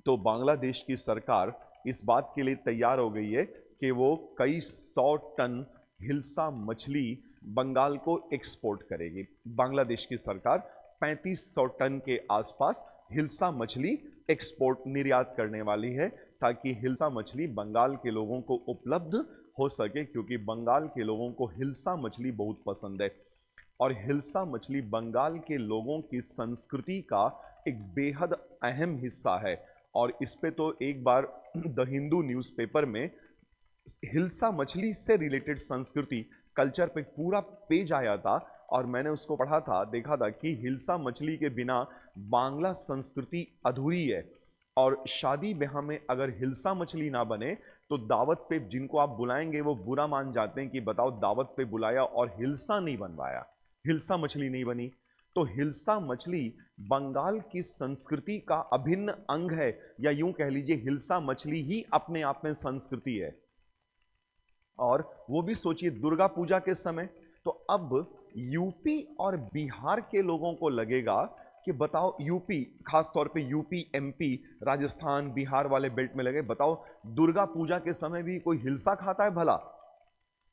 तो बांग्लादेश की सरकार इस बात के लिए तैयार हो गई है कि वो कई 100 टन हिल्सा मछली बंगाल को एक्सपोर्ट करेगी। बांग्लादेश की सरकार 3500 टन के आसपास हिल्सा मछली एक्सपोर्ट, निर्यात करने वाली है, ताकि हिल्सा मछली बंगाल के लोगों को उपलब्ध हो सके, क्योंकि बंगाल के लोगों को हिल्सा मछली बहुत पसंद है। और हिल्सा मछली बंगाल के लोगों की संस्कृति का एक बेहद अहम हिस्सा है। और इस पे तो एक बार द हिंदू न्यूज़पेपर में हिल्सा मछली से रिलेटेड संस्कृति कल्चर पे पूरा पेज आया था और मैंने उसको पढ़ा था, देखा था कि हिल्सा मछली के बिना बांग्ला संस्कृति अधूरी है। और शादी ब्याह में अगर हिल्सा मछली ना बने तो दावत पे जिनको आप बुलाएंगे वो बुरा मान जाते हैं कि बताओ दावत पे बुलाया और हिल्सा नहीं बनवाया, हिल्सा मछली नहीं बनी। तो हिल्सा मछली बंगाल की संस्कृति का अभिन्न अंग है, या यूं कह लीजिए हिल्सा मछली ही अपने आप में संस्कृति है। और वो भी सोचिए दुर्गा पूजा के समय, तो अब यूपी और बिहार के लोगों को लगेगा कि बताओ यूपी, खास तौर पे यूपी, एमपी, राजस्थान, बिहार वाले बेल्ट में लगे, बताओ दुर्गा पूजा के समय भी कोई हिल्सा खाता है भला?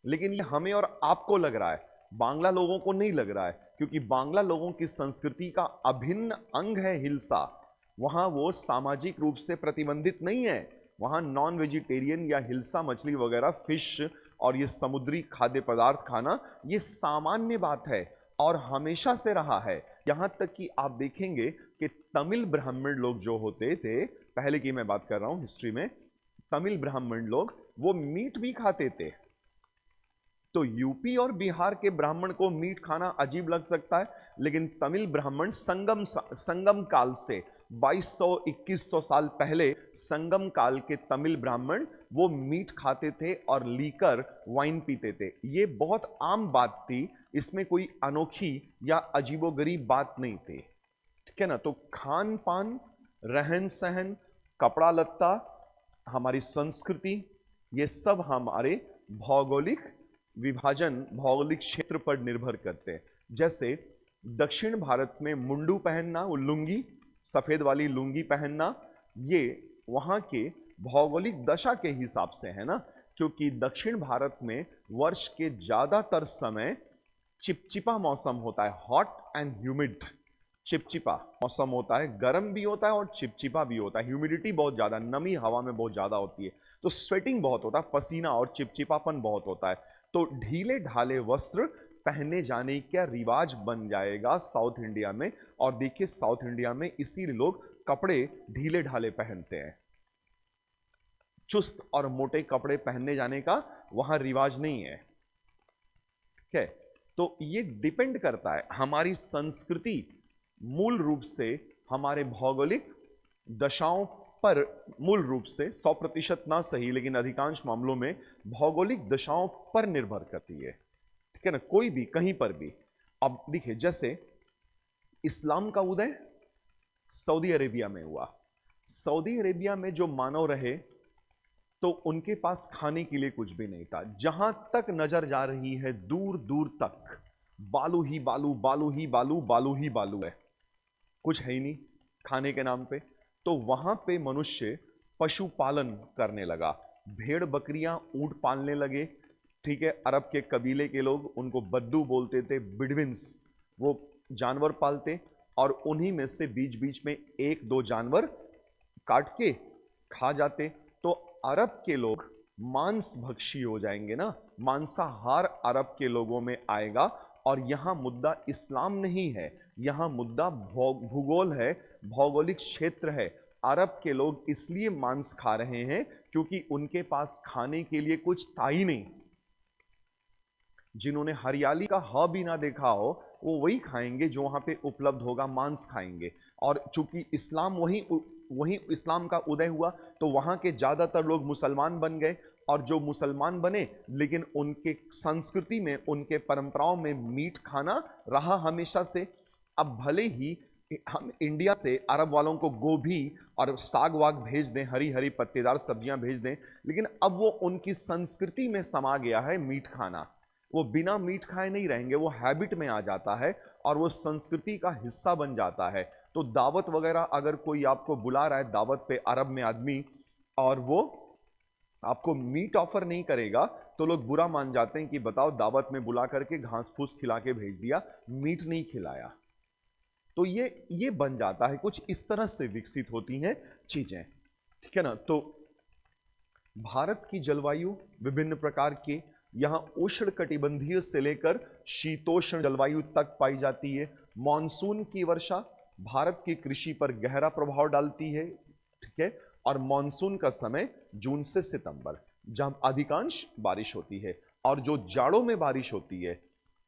लेकिन ये हमें और आपको लग रहा है, बांग्ला लोगों को नहीं लग रहा है, क्योंकि बांग्ला लोगों की संस्कृति का अभिन्न अंग है हिल्सा। वहां वो सामाजिक रूप से प्रतिबंधित नहीं है, वहां नॉन वेजिटेरियन या हिल्सा मछली वगैरह, फिश और ये समुद्री खाद्य पदार्थ खाना ये सामान्य बात है और हमेशा से रहा है। यहां तक कि आप देखेंगे कि तमिल ब्राह्मण लोग जो होते थे, पहले की मैं बात कर रहा हूं हिस्ट्री में, तमिल ब्राह्मण लोग वो मीट भी खाते थे। तो यूपी और बिहार के ब्राह्मण को मीट खाना अजीब लग सकता है, लेकिन तमिल ब्राह्मण संगम काल से 2200-2100 साल पहले संगम काल के तमिल ब्राह्मण वो मीट खाते थे और लीकर वाइन पीते थे। ये बहुत आम बात थी, इसमें कोई अनोखी या अजीबोगरीब बात नहीं थी, ठीक है ना। तो खान पान, रहन सहन, कपड़ा लत्ता, हमारी संस्कृति, ये सब हमारे भौगोलिक विभाजन, भौगोलिक क्षेत्र पर निर्भर करते हैं। जैसे दक्षिण भारत में मुंडू पहनना, वो लुंगी, सफेद वाली लुंगी पहनना, ये वहां के भौगोलिक दशा के हिसाब से है ना, क्योंकि दक्षिण भारत में वर्ष के ज्यादातर समय चिपचिपा मौसम होता है, हॉट एंड ह्यूमिड, चिपचिपा मौसम होता है, गर्म भी होता है और चिपचिपा भी होता है, ह्यूमिडिटी बहुत ज्यादा, नमी हवा में बहुत ज्यादा होती है, तो स्वेटिंग बहुत होता है, पसीना और चिपचिपापन बहुत होता है। तो ढीले ढाले वस्त्र पहने जाने का रिवाज बन जाएगा साउथ इंडिया में। और देखिए साउथ इंडिया में इसीलिए लोग कपड़े ढीले ढाले पहनते हैं, चुस्त और मोटे कपड़े पहनने जाने का वहां रिवाज नहीं है, ठीक है। तो ये डिपेंड करता है, हमारी संस्कृति मूल रूप से हमारे भौगोलिक दशाओं पर, मूल रूप से 100% ना सही लेकिन अधिकांश मामलों में भौगोलिक दशाओं पर निर्भर करती है, ठीक है ना, कोई भी कहीं पर भी। अब देखिए जैसे इस्लाम का उदय सऊदी अरेबिया में हुआ, सऊदी अरेबिया में जो मानव रहे तो उनके पास खाने के लिए कुछ भी नहीं था, जहां तक नजर जा रही है दूर दूर तक बालू ही बालू, बालू ही बालू, बालू ही बालू है, कुछ है ही नहीं खाने के नाम पे। तो वहां पे मनुष्य पशुपालन करने लगा, भेड़ बकरियां ऊंट पालने लगे, ठीक है। अरब के कबीले के लोग, उनको बद्दू बोलते थे, बिडविंस, वो जानवर पालते और उन्हीं में से बीच बीच में एक दो जानवर काट के खा जाते। तो अरब के लोग मांस भक्षी हो जाएंगे ना, मांसाहार अरब के लोगों में आएगा। और यहां मुद्दा इस्लाम नहीं है, यहां मुद्दा भूगोल है, भौगोलिक क्षेत्र है। अरब के लोग इसलिए मांस खा रहे हैं क्योंकि उनके पास खाने के लिए कुछ था ही नहीं। जिन्होंने हरियाली का ह भी ना देखा हो वो वही खाएंगे जो वहां पे उपलब्ध होगा, मांस खाएंगे। और चूंकि इस्लाम वही इस्लाम का उदय हुआ तो वहां के ज्यादातर लोग मुसलमान बन गए, और जो मुसलमान बने लेकिन उनके संस्कृति में, उनके परंपराओं में मीट खाना रहा हमेशा से। अब भले ही हम इंडिया से अरब वालों को गोभी और साग वाग भेज दें, हरी हरी पत्तेदार सब्जियां भेज दें, लेकिन अब वो उनकी संस्कृति में समा गया है मीट खाना, वो बिना मीट खाए नहीं रहेंगे, वो हैबिट में आ जाता है और वो संस्कृति का हिस्सा बन जाता है। तो दावत वगैरह अगर कोई आपको बुला रहा है दावत पे, अरब में आदमी, और वो आपको मीट ऑफर नहीं करेगा तो लोग बुरा मान जाते हैं कि बताओ दावत में बुला करके घास फूस खिला के भेज दिया, मीट नहीं खिलाया। तो ये बन जाता है, कुछ इस तरह से विकसित होती हैं चीजें, ठीक है ना। तो भारत की जलवायु विभिन्न प्रकार के, यहां उष्ण कटिबंधीय से लेकर शीतोष्ण जलवायु तक पाई जाती है। मॉनसून की वर्षा भारत की कृषि पर गहरा प्रभाव डालती है, ठीक है। और मॉनसून का समय जून से सितंबर, जहां अधिकांश बारिश होती है। और जो जाड़ों में बारिश होती है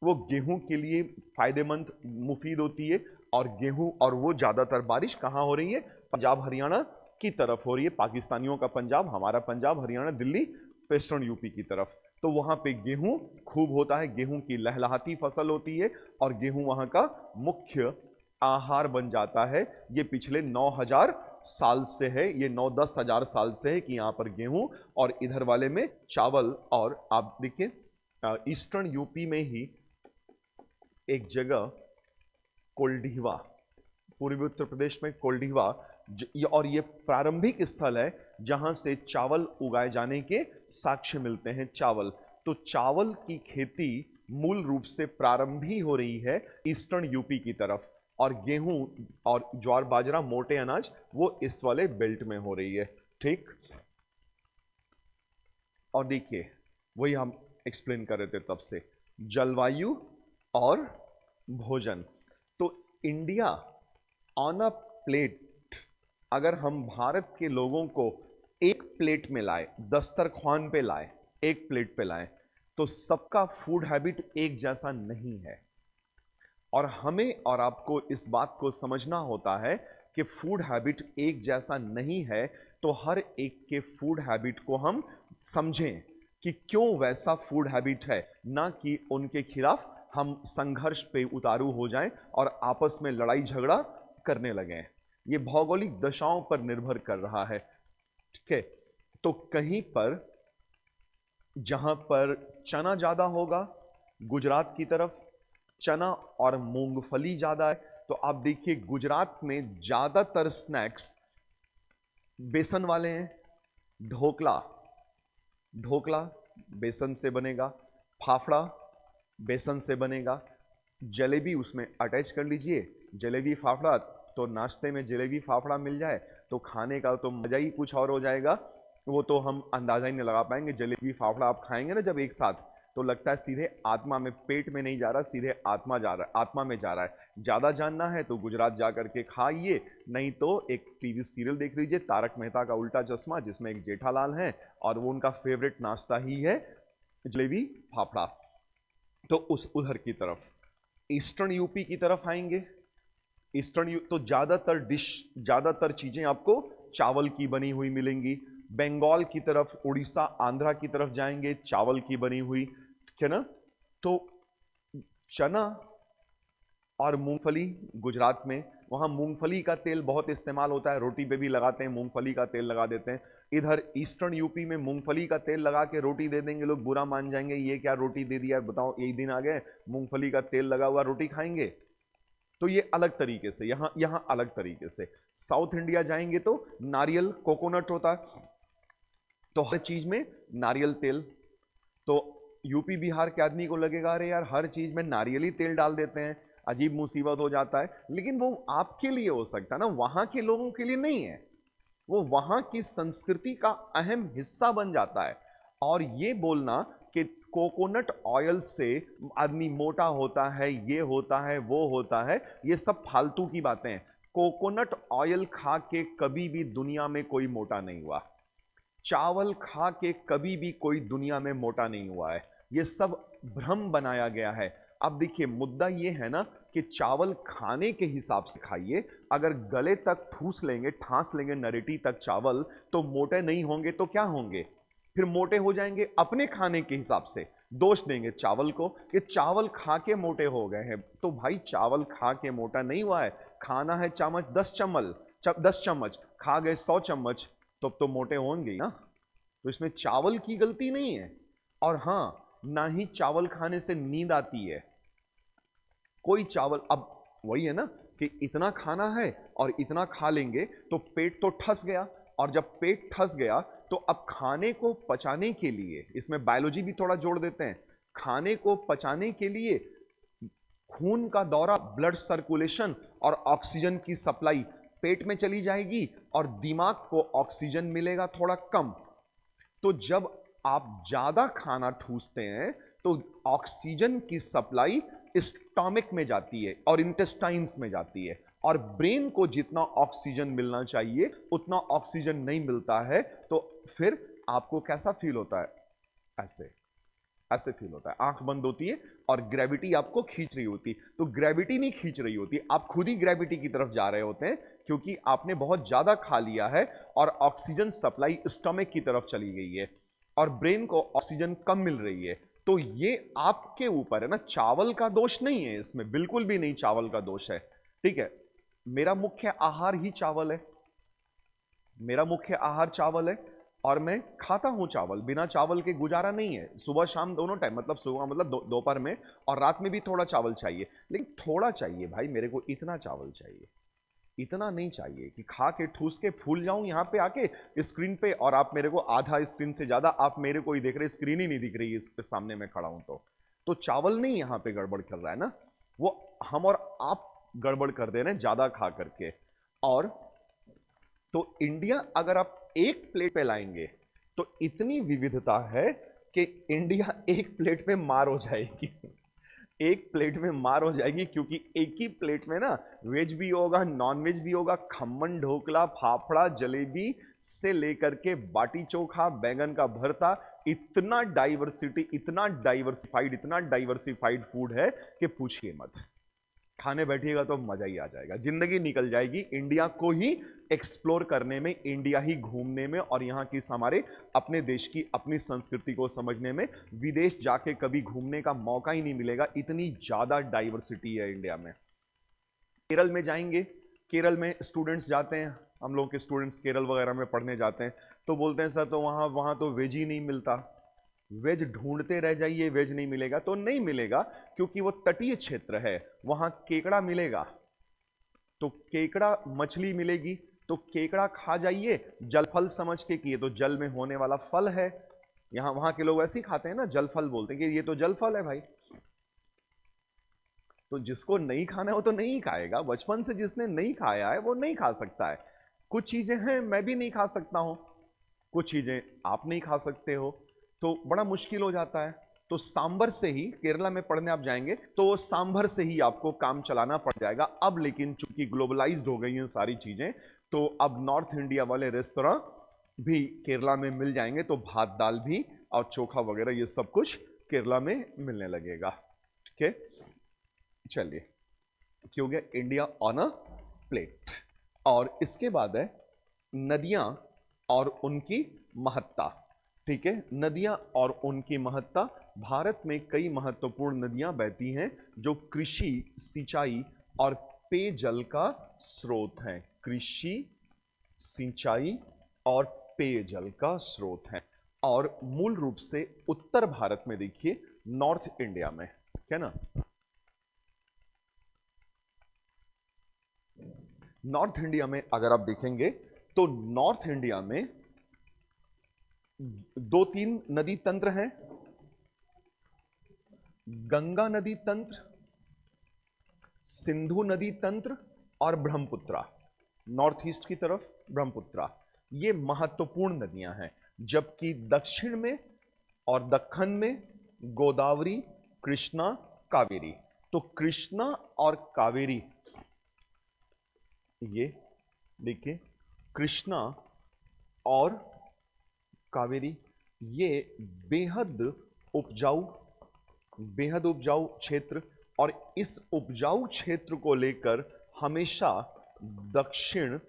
वो गेहूं के लिए फायदेमंद मुफीद होती है। और गेहूं और वो ज्यादातर बारिश कहां हो रही है? पंजाब हरियाणा की तरफ हो रही है। पाकिस्तानियों का पंजाब, हमारा पंजाब हरियाणा दिल्ली वेस्टर्न यूपी की तरफ। तो वहां पे गेहूं खूब होता है, गेहूं की लहलहाती फसल होती है और गेहूं वहां का मुख्य आहार बन जाता है। ये पिछले 9000 साल से है, ये 9-10 हजार साल से है कि यहां पर गेहूं और इधर वाले में चावल। और आप देखिए ईस्टर्न यूपी में ही एक जगह कोल्डीवा, पूर्वी उत्तर प्रदेश में कोल्डीवा, और ये प्रारंभिक स्थल है जहां से चावल उगाए जाने के साक्ष्य मिलते हैं। चावल, तो चावल की खेती मूल रूप से प्रारंभ ही हो रही है ईस्टर्न यूपी की तरफ। और गेहूं और ज्वार बाजरा मोटे अनाज वो इस वाले बेल्ट में हो रही है। ठीक, और देखिए वही हम एक्सप्लेन कर रहे थे तब से, जलवायु और भोजन। तो इंडिया ऑन अ प्लेट, अगर हम भारत के लोगों को एक प्लेट में लाए, दस्तरख्वान पे लाए, एक प्लेट पे लाए, तो सबका फूड हैबिट एक जैसा नहीं है। और हमें और आपको इस बात को समझना होता है कि फूड हैबिट एक जैसा नहीं है। तो हर एक के फूड हैबिट को हम समझें कि क्यों वैसा फूड हैबिट है, ना कि उनके खिलाफ हम संघर्ष पे उतारू हो जाएं और आपस में लड़ाई झगड़ा करने लगें। ये भौगोलिक दशाओं पर निर्भर कर रहा है। ठीक है, तो कहीं पर जहां पर चना ज्यादा होगा, गुजरात की तरफ चना और मूंगफली ज्यादा है। तो आप देखिए गुजरात में ज्यादातर स्नैक्स बेसन वाले हैं। ढोकला, ढोकला बेसन से बनेगा, फाफड़ा बेसन से बनेगा, जलेबी उसमें अटैच कर लीजिए, जलेबी फाफड़ा। तो नाश्ते में जलेबी फाफड़ा मिल जाए तो खाने का तो मजा ही कुछ और हो जाएगा। वो तो हम अंदाजा ही नहीं लगा पाएंगे। जलेबी फाफड़ा आप खाएंगे ना जब एक साथ, तो लगता है सीधे आत्मा में, पेट में नहीं जा रहा, सीधे आत्मा जा रहा है, आत्मा में जा रहा है। ज्यादा जानना है तो गुजरात जा करके खाइए, नहीं तो एक टीवी सीरियल देख लीजिए तारक मेहता का उल्टा चश्मा, जिसमें एक जेठालाल है और वो उनका फेवरेट नाश्ता ही है जलेबी फाफड़ा। तो उस उधर की तरफ ईस्टर्न यूपी की तरफ आएंगे, ईस्टर्न तो ज्यादातर डिश, ज्यादातर चीजें आपको चावल की बनी हुई मिलेंगी। बंगाल की तरफ, उड़ीसा आंध्रा की तरफ जाएंगे, चावल की बनी हुई, ठीक है ना। तो चना और मूंगफली गुजरात में, वहां मूंगफली का तेल बहुत इस्तेमाल होता है, रोटी पे भी लगाते हैं, मूंगफली का तेल लगा देते हैं। इधर ईस्टर्न यूपी में मूंगफली का तेल लगा के रोटी दे देंगे, लोग बुरा मान जाएंगे, ये क्या रोटी दे दिया, बताओ यही दिन आ गए मूंगफली का तेल लगा हुआ रोटी खाएंगे। तो ये अलग तरीके से, यहां अलग तरीके से। साउथ इंडिया जाएंगे तो नारियल, कोकोनट होता है, तो हर चीज में नारियल तेल। तो यूपी बिहार के आदमी को लगेगा अरे यार हर चीज में नारियल ही तेल डाल देते हैं, अजीब मुसीबत हो जाता है। लेकिन वो आपके लिए हो सकता है ना, वहां के लोगों के लिए नहीं है। वो वहां की संस्कृति का अहम हिस्सा बन जाता है। और ये बोलना कि कोकोनट ऑयल से आदमी मोटा होता है, ये होता है, वो होता है, ये सब फालतू की बातें हैं। कोकोनट ऑयल खा के कभी भी दुनिया में कोई मोटा नहीं हुआ, चावल खा के कभी भी कोई दुनिया में मोटा नहीं हुआ है। ये सब भ्रम बनाया गया है। अब देखिए मुद्दा ये है ना कि चावल खाने के हिसाब से खाइए। अगर गले तक ठूस लेंगे, ठांस लेंगे नरेटी तक चावल, तो मोटे नहीं होंगे तो क्या होंगे? फिर मोटे हो जाएंगे अपने खाने के हिसाब से। दोष देंगे चावल को कि चावल खा के मोटे हो गए हैं। तो भाई चावल खा के मोटा नहीं हुआ है, खाना है चम्मच 10 चम्मच खा गए 100 चम्मच, तो मोटे होंगे ना। तो इसमें चावल की गलती नहीं है। और हां, ना ही चावल खाने से नींद आती है। कोई चावल, अब वही है ना कि इतना खाना है और इतना खा लेंगे तो पेट तो ठस गया। और जब पेट ठस गया तो अब खाने को पचाने के लिए, इसमें बायोलॉजी भी थोड़ा जोड़ देते हैं, खाने को पचाने के लिए खून का दौरा, ब्लड सर्कुलेशन और ऑक्सीजन की सप्लाई पेट में चली जाएगी और दिमाग को ऑक्सीजन मिलेगा थोड़ा कम। तो जब आप ज्यादा खाना ठूसते हैं तो ऑक्सीजन की सप्लाई स्टमक में जाती है और इंटेस्टाइन्स में जाती है, और ब्रेन को जितना ऑक्सीजन मिलना चाहिए उतना ऑक्सीजन नहीं मिलता है। तो फिर आपको कैसा फील होता है? ऐसे ऐसे फील होता है, आंख बंद होती है और ग्रेविटी आपको खींच रही होती। तो ग्रेविटी नहीं खींच रही होती, आप खुद ही ग्रेविटी की तरफ जा रहे होते हैं, क्योंकि आपने बहुत ज्यादा खा लिया है और ऑक्सीजन सप्लाई स्टमक की तरफ चली गई है और ब्रेन को ऑक्सीजन कम मिल रही है। तो ये आपके ऊपर है ना, चावल का दोष नहीं है इसमें, बिल्कुल भी नहीं चावल का दोष है। ठीक है, मेरा मुख्य आहार ही चावल है, मेरा मुख्य आहार चावल है और मैं खाता हूं चावल, बिना चावल के गुजारा नहीं है। सुबह शाम दोनों टाइम, मतलब सुबह मतलब दोपहर में और रात में भी थोड़ा चावल चाहिए, लेकिन थोड़ा चाहिए भाई मेरे को, इतना चावल चाहिए, इतना नहीं चाहिए कि खा के ठूस के फूल जाऊं यहां पे आके स्क्रीन पे और आप मेरे को आधा स्क्रीन से ज्यादा आप मेरे को ही देख रहे, स्क्रीन ही नहीं दिख रही इस सामने मैं खड़ा हूं। तो चावल नहीं यहां पे गड़बड़ कर रहा है ना, वो हम और आप गड़बड़ कर दे रहे हैं ज्यादा खा करके। और तो इंडिया अगर आप एक प्लेट पे लाएंगे तो इतनी विविधता है कि इंडिया एक प्लेट पे मार हो जाएगी, एक प्लेट में मार हो जाएगी, क्योंकि एक ही प्लेट में ना वेज भी होगा, नॉन वेज भी होगा, खम्मन, ढोकला, फाफड़ा, जलेबी से लेकर के बाटी चोखा, बैंगन का भरता, इतना डाइवर्सिटी, इतना डाइवर्सिफाइड फूड है कि पूछिए मत। खाने बैठिएगा तो मजा ही आ जाएगा, जिंदगी निकल जाएगी इंडिया को ही एक्सप्लोर करने में, इंडिया ही घूमने में और यहाँ की हमारे अपने देश की अपनी संस्कृति को समझने में। विदेश जाके कभी घूमने का मौका ही नहीं मिलेगा, इतनी ज्यादा डाइवर्सिटी है इंडिया में। केरल में जाएंगे, केरल में स्टूडेंट्स जाते हैं, हम लोग के स्टूडेंट्स केरल वगैरह में पढ़ने जाते हैं, तो बोलते हैं सर तो वहां वहां तो वेज ही नहीं मिलता, वेज ढूंढते रह जाइए, वेज नहीं मिलेगा। तो नहीं मिलेगा क्योंकि वो तटीय क्षेत्र है, वहां केकड़ा मिलेगा, तो केकड़ा मछली मिलेगी, तो केकड़ा खा जाइए, जल फल समझ के कि ये तो जल में होने वाला फल है। यहां वहां के लोग ऐसे ही खाते हैं ना, जल फल बोलते हैं कि ये तो जल फल है भाई। तो जिसको नहीं खाना है वो तो नहीं खाएगा, बचपन से जिसने नहीं खाया है वो नहीं खा सकता है। कुछ चीजें हैं मैं भी नहीं खा सकता हूं, कुछ चीजें आप नहीं खा सकते हो, तो बड़ा मुश्किल हो जाता है। तो सांभर से ही, केरला में पढ़ने आप जाएंगे तो सांभर से ही आपको काम चलाना पड़ जाएगा। अब लेकिन चूंकि ग्लोबलाइज्ड हो गई हैं सारी चीजें, तो अब नॉर्थ इंडिया वाले रेस्तोरां भी केरला में मिल जाएंगे, तो भात दाल भी और चोखा वगैरह ये सब कुछ केरला में मिलने लगेगा। ठीक है, चलिए, क्या हो गया, इंडिया ऑन अ प्लेट। और इसके बाद है नदियां और उनकी महत्ता। ठीक है, नदियां और उनकी महत्ता। भारत में कई महत्वपूर्ण नदियां बहती हैं जो कृषि, सिंचाई और पेयजल का स्रोत हैं, कृषि, सिंचाई और पेयजल का स्रोत हैं। और मूल रूप से उत्तर भारत में देखिए, नॉर्थ इंडिया में, क्या ना, नॉर्थ इंडिया में अगर आप देखेंगे तो नॉर्थ इंडिया में दो तीन नदी तंत्र हैं, गंगा नदी तंत्र, सिंधु नदी तंत्र और ब्रह्मपुत्रा। नॉर्थ ईस्ट की तरफ ब्रह्मपुत्रा, ये महत्वपूर्ण नदियां हैं। जबकि दक्षिण में और दक्खन में गोदावरी, कृष्णा, कावेरी। तो कृष्णा और कावेरी, ये देखिए, कृष्णा और कावेरी, ये बेहद उपजाऊ, बेहद उपजाऊ क्षेत्र। और इस उपजाऊ क्षेत्र को लेकर हमेशा दक्षिण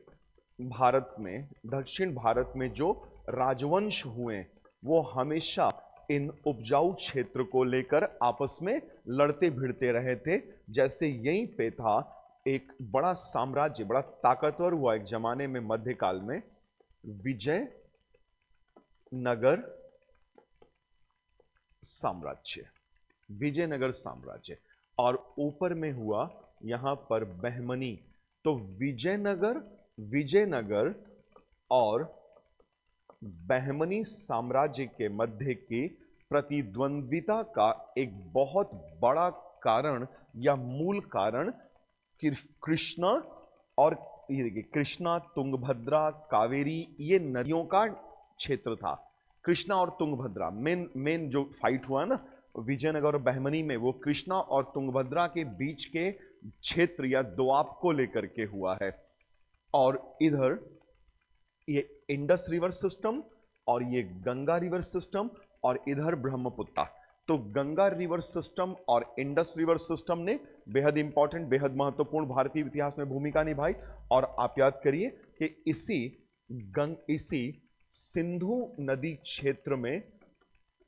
दक्षिण भारत में जो राजवंश हुए वो हमेशा इन उपजाऊ क्षेत्र को लेकर आपस में लड़ते भिड़ते रहे थे। जैसे यहीं पे था एक बड़ा साम्राज्य, बड़ा ताकतवर हुआ एक जमाने में, मध्यकाल में, विजयनगर साम्राज्य, विजयनगर साम्राज्य। और ऊपर में हुआ यहां पर बहमनी। तो विजयनगर और बहमनी साम्राज्य के मध्य की प्रतिद्वंद्विता का एक बहुत बड़ा कारण या मूल कारण कृष्णा और, ये देखिए, कृष्णा, तुंगभद्रा, कावेरी, ये नदियों का क्षेत्र था। कृष्णा और तुंगभद्रा मेन जो फाइट हुआ ना विजयनगर और बहमनी में, वो कृष्णा और तुंगभद्रा के बीच के क्षेत्र या दोआब को लेकर के हुआ है। और इधर ये इंडस रिवर सिस्टम और ये गंगा रिवर सिस्टम और इधर ब्रह्मपुत्र। तो गंगा रिवर सिस्टम और इंडस रिवर सिस्टम ने बेहद इंपॉर्टेंट, बेहद महत्वपूर्ण भारतीय इतिहास में भूमिका निभाई। और आप याद करिए कि इसी सिंधु नदी क्षेत्र में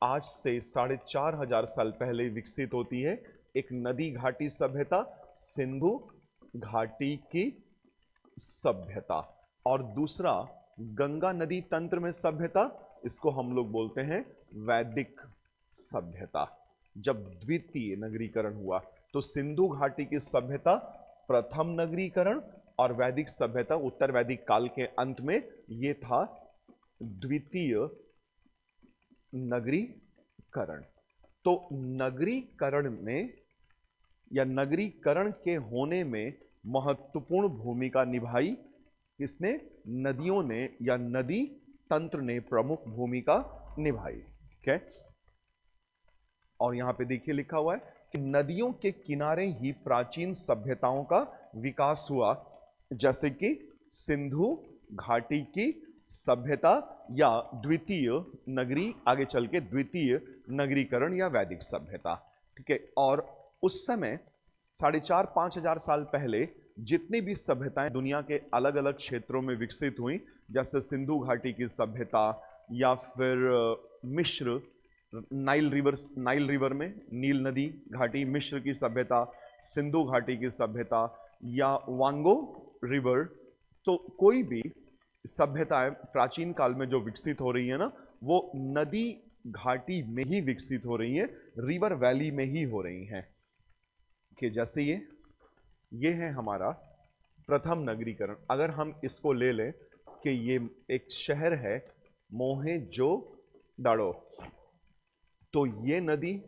आज से 4,500 साल पहले विकसित होती है एक नदी घाटी सभ्यता, सिंधु घाटी की सभ्यता। और दूसरा गंगा नदी तंत्र में सभ्यता, इसको हम लोग बोलते हैं वैदिक सभ्यता। जब द्वितीय नगरीकरण हुआ तो सिंधु घाटी की सभ्यता प्रथम नगरीकरण और वैदिक सभ्यता उत्तर वैदिक काल के अंत में, यह था द्वितीय नगरीकरण। तो नगरीकरण में या नगरीकरण के होने में महत्वपूर्ण भूमिका निभाई किसने? नदियों ने या नदी तंत्र ने प्रमुख भूमिका निभाई। ठीक है। और यहां पे देखिए लिखा हुआ है कि नदियों के किनारे ही प्राचीन सभ्यताओं का विकास हुआ, जैसे कि सिंधु घाटी की सभ्यता या द्वितीय नगरी, आगे चल के द्वितीय नगरीकरण या वैदिक सभ्यता। ठीक है। और उस समय 4,500-5,000 साल पहले जितनी भी सभ्यताएं दुनिया के अलग अलग क्षेत्रों में विकसित हुई, जैसे सिंधु घाटी की सभ्यता या फिर मिस्र, नाइल रिवर में नील नदी घाटी, मिस्र की सभ्यता, सिंधु घाटी की सभ्यता या वांगो रिवर, तो कोई भी सभ्यताएं प्राचीन काल में जो विकसित हो रही है ना, वो नदी घाटी में ही विकसित हो रही है, रिवर वैली में ही हो रही हैं। कि जैसे ये है हमारा प्रथम नगरीकरण। अगर हम इसको ले लें कि ये एक शहर है मोहेंजोदाड़ो, तो ये नदी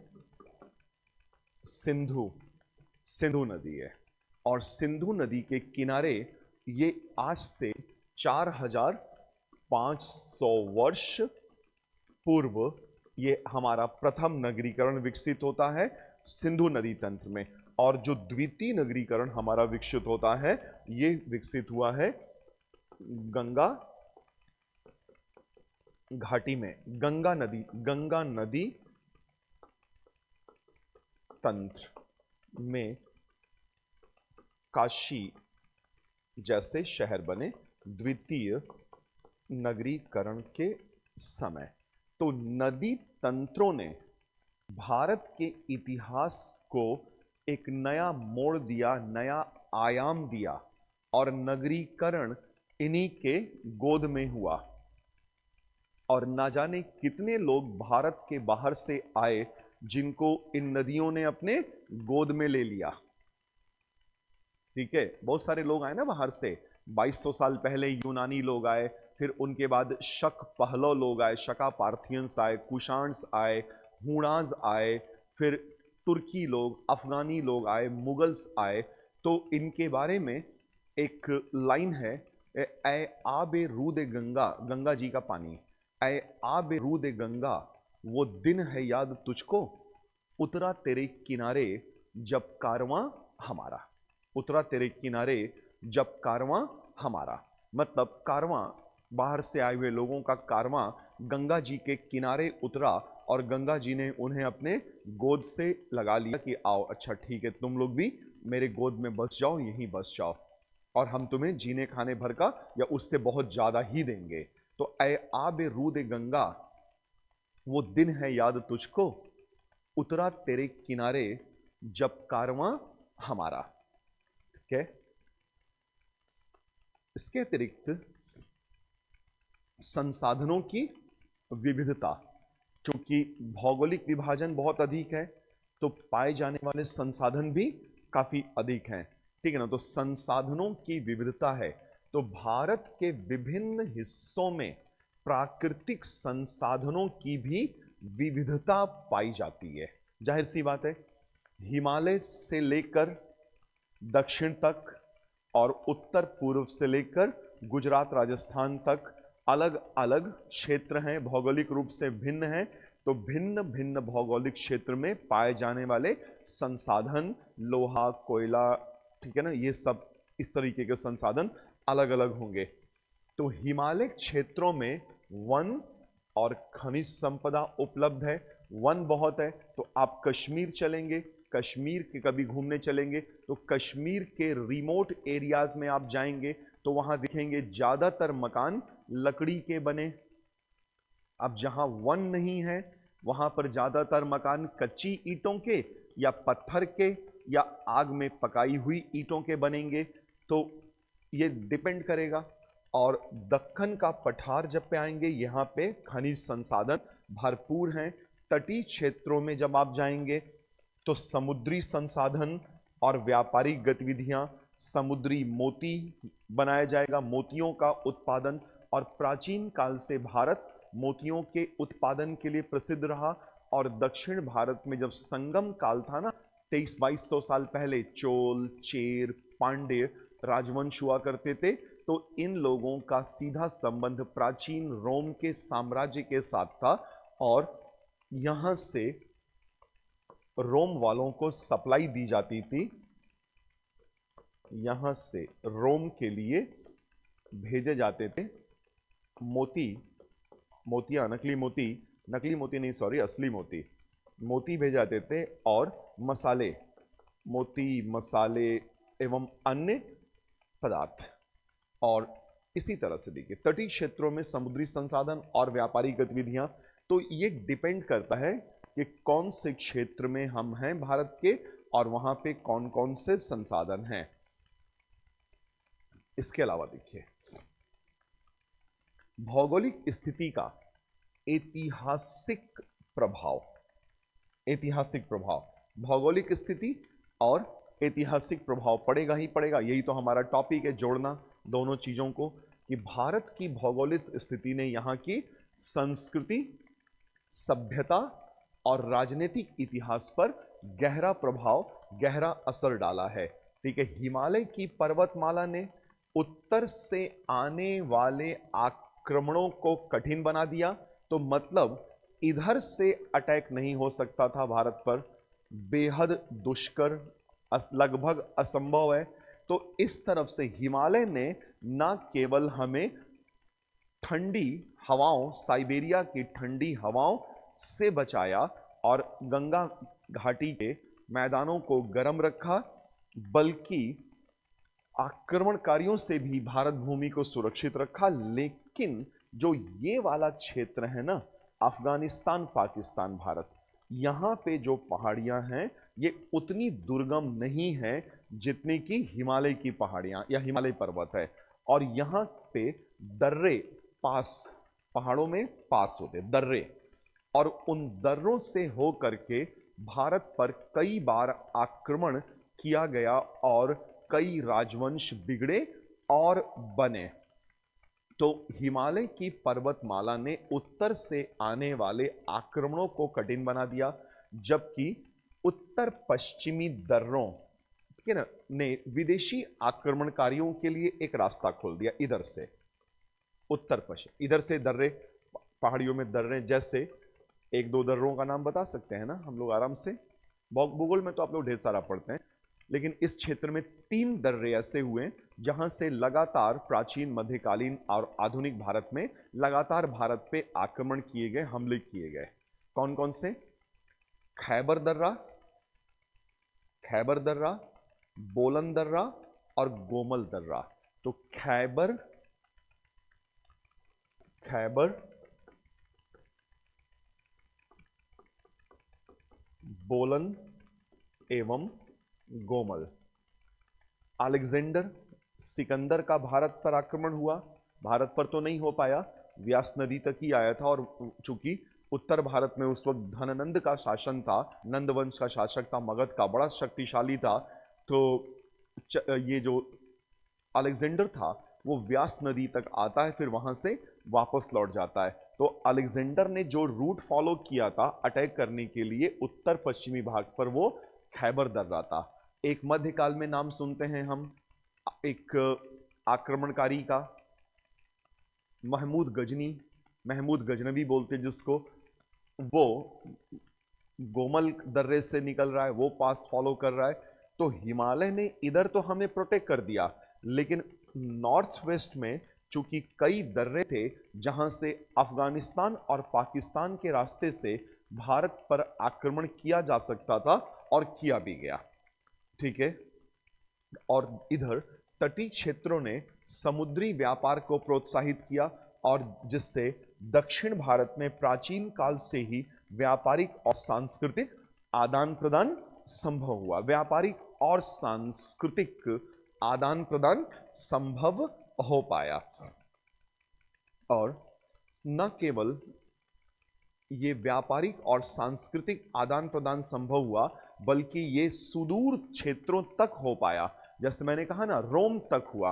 सिंधु नदी है। और सिंधु नदी के किनारे ये आज से 4,500 वर्ष पूर्व ये हमारा प्रथम नगरीकरण विकसित होता है सिंधु नदी तंत्र में। और जो द्वितीय नगरीकरण हमारा विकसित होता है, ये विकसित हुआ है गंगा घाटी में, गंगा नदी तंत्र में काशी जैसे शहर बने द्वितीय नगरीकरण के समय। तो नदी तंत्रों ने भारत के इतिहास को एक नया मोड़ दिया, नया आयाम दिया, और नगरीकरण इन्हीं के गोद में हुआ। और ना जाने कितने लोग भारत के बाहर से आए जिनको इन नदियों ने अपने गोद में ले लिया। ठीक है। बहुत सारे लोग आए ना बाहर से, 2200 साल पहले यूनानी लोग आए, फिर उनके बाद शक पहलव लोग आए, शका पार्थियंस आए, कुशाण्स आए, हुणाज आए, फिर तुर्की लोग, अफगानी लोग आए, मुगल्स आए। तो इनके बारे में एक लाइन है, ऐ आबे रूदे गंगा, गंगा जी का पानी, ऐ आबे रूदे गंगा, वो दिन है याद तुझको, उतरा तेरे किनारे जब कारवां हमारा। उतरा तेरे किनारे जब कारवां हमारा, मतलब कारवां, बाहर से आए हुए लोगों का कारवां गंगा जी के किनारे उतरा और गंगा जी ने उन्हें अपने गोद से लगा लिया कि आओ, अच्छा ठीक है, तुम लोग भी मेरे गोद में बस जाओ, यहीं बस जाओ, और हम तुम्हें जीने खाने भर का या उससे बहुत ज्यादा ही देंगे। तो ऐ आबे रूदे गंगा, वो दिन है याद तुझको, उतरा तेरे किनारे जब कारवां हमारा। ठीक है। इसके अतिरिक्त संसाधनों की विविधता, क्योंकि भौगोलिक विभाजन बहुत अधिक है तो पाए जाने वाले संसाधन भी काफी अधिक हैं। ठीक है ना। तो संसाधनों की विविधता है, तो भारत के विभिन्न हिस्सों में प्राकृतिक संसाधनों की भी विविधता पाई जाती है। जाहिर सी बात है, हिमालय से लेकर दक्षिण तक और उत्तर पूर्व से लेकर गुजरात राजस्थान तक अलग अलग क्षेत्र हैं, भौगोलिक रूप से भिन्न हैं। तो भिन्न भिन्न भौगोलिक क्षेत्र में पाए जाने वाले संसाधन, लोहा, कोयला, ठीक है ना, ये सब इस तरीके के संसाधन अलग अलग होंगे। तो हिमालय क्षेत्रों में वन और खनिज संपदा उपलब्ध है, वन बहुत है। तो आप कश्मीर चलेंगे, कश्मीर के कभी घूमने चलेंगे तो कश्मीर के रिमोट एरियाज में आप जाएंगे तो वहां दिखेंगे ज्यादातर मकान लकड़ी के बने। अब जहां वन नहीं है वहां पर ज्यादातर मकान कच्ची ईंटों के या पत्थर के या आग में पकाई हुई ईंटों के बनेंगे। तो ये डिपेंड करेगा। और दक्कन का पठार जब पे आएंगे, यहां पे खनिज संसाधन भरपूर हैं। तटीय क्षेत्रों में जब आप जाएंगे तो समुद्री संसाधन और व्यापारिक गतिविधियां, समुद्री मोती बनाया जाएगा, मोतियों का उत्पादन। और प्राचीन काल से भारत मोतियों के उत्पादन के लिए प्रसिद्ध रहा। और दक्षिण भारत में जब संगम काल था ना, 2300-2200 साल पहले, चोल, चेर, पांड्य राजवंश हुआ करते थे। तो इन लोगों का सीधा संबंध प्राचीन रोम के साम्राज्य के साथ था और यहां से रोम वालों को सप्लाई दी जाती थी, यहां से रोम के लिए भेजे जाते थे मोती, मोतियां, नकली मोती नहीं, सॉरी, असली मोती, मोती भेजे जाते थे और मसाले, मोती, मसाले एवं अन्य पदार्थ। और इसी तरह से देखिए तटीय क्षेत्रों में समुद्री संसाधन और व्यापारिक गतिविधियां। तो ये डिपेंड करता है कि कौन से क्षेत्र में हम हैं भारत के और वहां पे कौन कौन से संसाधन हैं। इसके अलावा देखिए भौगोलिक स्थिति का ऐतिहासिक प्रभाव, ऐतिहासिक प्रभाव, भौगोलिक स्थिति और ऐतिहासिक प्रभाव पड़ेगा ही पड़ेगा। यही तो हमारा टॉपिक है, जोड़ना दोनों चीजों को, कि भारत की भौगोलिक स्थिति ने यहां की संस्कृति, सभ्यता और राजनीतिक इतिहास पर गहरा प्रभाव, गहरा असर डाला है। ठीक है, हिमालय की पर्वतमाला ने उत्तर से आने वाले आक्रमणों को कठिन बना दिया। तो मतलब इधर से अटैक नहीं हो सकता था भारत पर, बेहद दुष्कर, लगभग असंभव है। तो इस तरफ से हिमालय ने न केवल हमें ठंडी हवाओं, साइबेरिया की ठंडी हवाओं से बचाया और गंगा घाटी के मैदानों को गर्म रखा, बल्कि आक्रमणकारियों से भी भारत भूमि को सुरक्षित रखा। लेकिन जो ये वाला क्षेत्र है ना, अफगानिस्तान, पाकिस्तान, भारत, यहां पे जो पहाड़ियां हैं ये उतनी दुर्गम नहीं है जितनी कि हिमालय की पहाड़ियां या हिमालय पर्वत है। और यहां पे दर्रे पास, पहाड़ों में पास होते दर्रे, और उन दर्रों से हो करके भारत पर कई बार आक्रमण किया गया और कई राजवंश बिगड़े और बने। तो हिमालय की पर्वतमाला ने उत्तर से आने वाले आक्रमणों को कठिन बना दिया, जबकि उत्तर पश्चिमी दर्रों, ठीक है ना, ने विदेशी आक्रमणकारियों के लिए एक रास्ता खोल दिया। इधर से उत्तर पश्चिम, इधर से दर्रे, पहाड़ियों में दर्रे, जैसे एक दो दर्रों का नाम बता सकते हैं ना हम लोग आराम से, भूगोल में तो आप लोग ढेर सारा पढ़ते हैं, लेकिन इस क्षेत्र में 3 दर्रे ऐसे हुए जहां से लगातार प्राचीन, मध्यकालीन और आधुनिक भारत में लगातार भारत पे आक्रमण किए गए, हमले किए गए। कौन कौन से? खैबर दर्रा, खैबर दर्रा, बोलन दर्रा और गोमल दर्रा। तो खैबर, बोलन एवं गोमल। अलेक्जेंडर, सिकंदर का भारत पर आक्रमण हुआ, भारत पर तो नहीं हो पाया, व्यास नदी तक ही आया था। और चूंकि उत्तर भारत में उस वक्त धननंद का शासन था, नंद वंश का शासक था, मगध का बड़ा शक्तिशाली था, तो ये जो अलेक्जेंडर था वो व्यास नदी तक आता है, फिर वहां से वापस लौट जाता है। तो अलेक्जेंडर ने जो रूट फॉलो किया था अटैक करने के लिए उत्तर पश्चिमी भाग पर, वो खैबर दर्रा था। एक मध्यकाल में नाम सुनते हैं हम एक आक्रमणकारी का, महमूद गजनी, महमूद गजनवी बोलते जिसको, वो गोमल दर्रे से निकल रहा है, वो पास फॉलो कर रहा है। तो हिमालय ने इधर तो हमें प्रोटेक्ट कर दिया, लेकिन नॉर्थ वेस्ट में चूंकि कई दर्रे थे जहां से अफगानिस्तान और पाकिस्तान के रास्ते से भारत पर आक्रमण किया जा सकता था और किया भी गया। ठीक है। और इधर तटीय क्षेत्रों ने समुद्री व्यापार को प्रोत्साहित किया और जिससे दक्षिण भारत में प्राचीन काल से ही व्यापारिक और सांस्कृतिक आदान प्रदान संभव हुआ। व्यापारिक और सांस्कृतिक आदान प्रदान संभव हो पाया। और न केवल ये व्यापारिक और सांस्कृतिक आदान प्रदान संभव हुआ, बल्कि ये सुदूर क्षेत्रों तक हो पाया। जैसे मैंने कहा ना, रोम तक हुआ।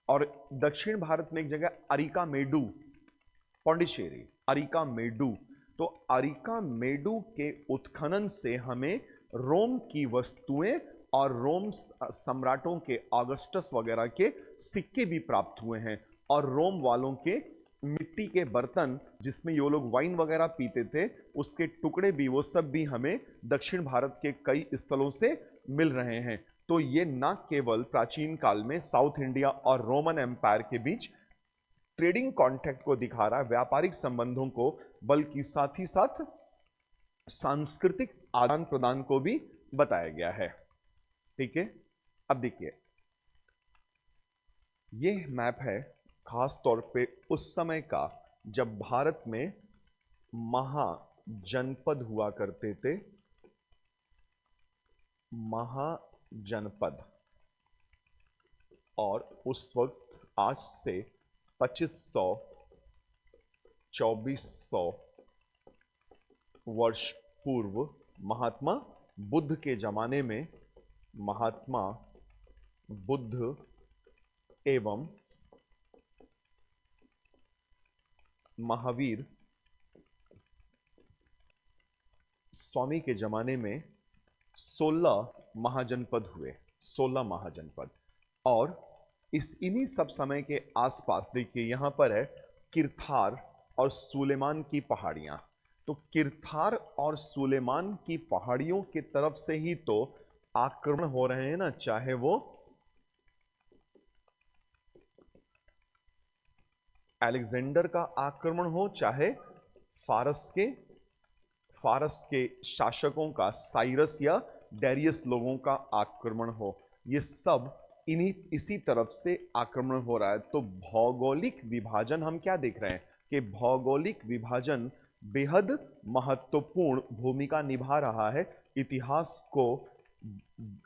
और दक्षिण भारत में एक जगह अरिका मेडू, पौंडीचेरी, अरिका मेडू, तो अरिका मेडू के उत्खनन से हमें रोम की वस्तुएं और रोम सम्राटों के ऑगस्टस वगैरह के सिक्के भी प्राप्त हुए हैं। और रोम वालों के मिट्टी के बर्तन जिसमें ये लोग वाइन वगैरह पीते थे, उसके टुकड़े भी, वो सब भी हमें दक्षिण भारत के कई स्थलों से मिल रहे हैं। तो ये न केवल प्राचीन काल में साउथ इंडिया और रोमन एम्पायर के बीच ट्रेडिंग कॉन्टैक्ट को दिखा रहा है, व्यापारिक संबंधों को, बल्कि साथ ही साथ सांस्कृतिक आदान प्रदान को भी बताया गया है। ठीक है। अब देखिए, ये मैप है खास तौर पे उस समय का जब भारत में महाजनपद हुआ करते थे। महाजनपद। और उस वक्त आज से 2500 2400 वर्ष पूर्व महात्मा बुद्ध के जमाने में महात्मा बुद्ध एवं महावीर स्वामी के जमाने में 16 महाजनपद हुए। 16 महाजनपद। और इन्हीं सब समय के आसपास देखिए, यहां पर है किरथार और सुलेमान की पहाड़ियां। तो किरथार और सुलेमान की पहाड़ियों की तरफ से ही तो आक्रमण हो रहे हैं ना, चाहे वो अलेक्जेंडर का आक्रमण हो, चाहे फारस के शासकों का, साइरस या डेरियस लोगों का आक्रमण हो। ये सब इसी तरफ से आक्रमण हो रहा है। तो भौगोलिक विभाजन हम क्या देख रहे हैं कि भौगोलिक विभाजन बेहद महत्वपूर्ण भूमिका निभा रहा है इतिहास को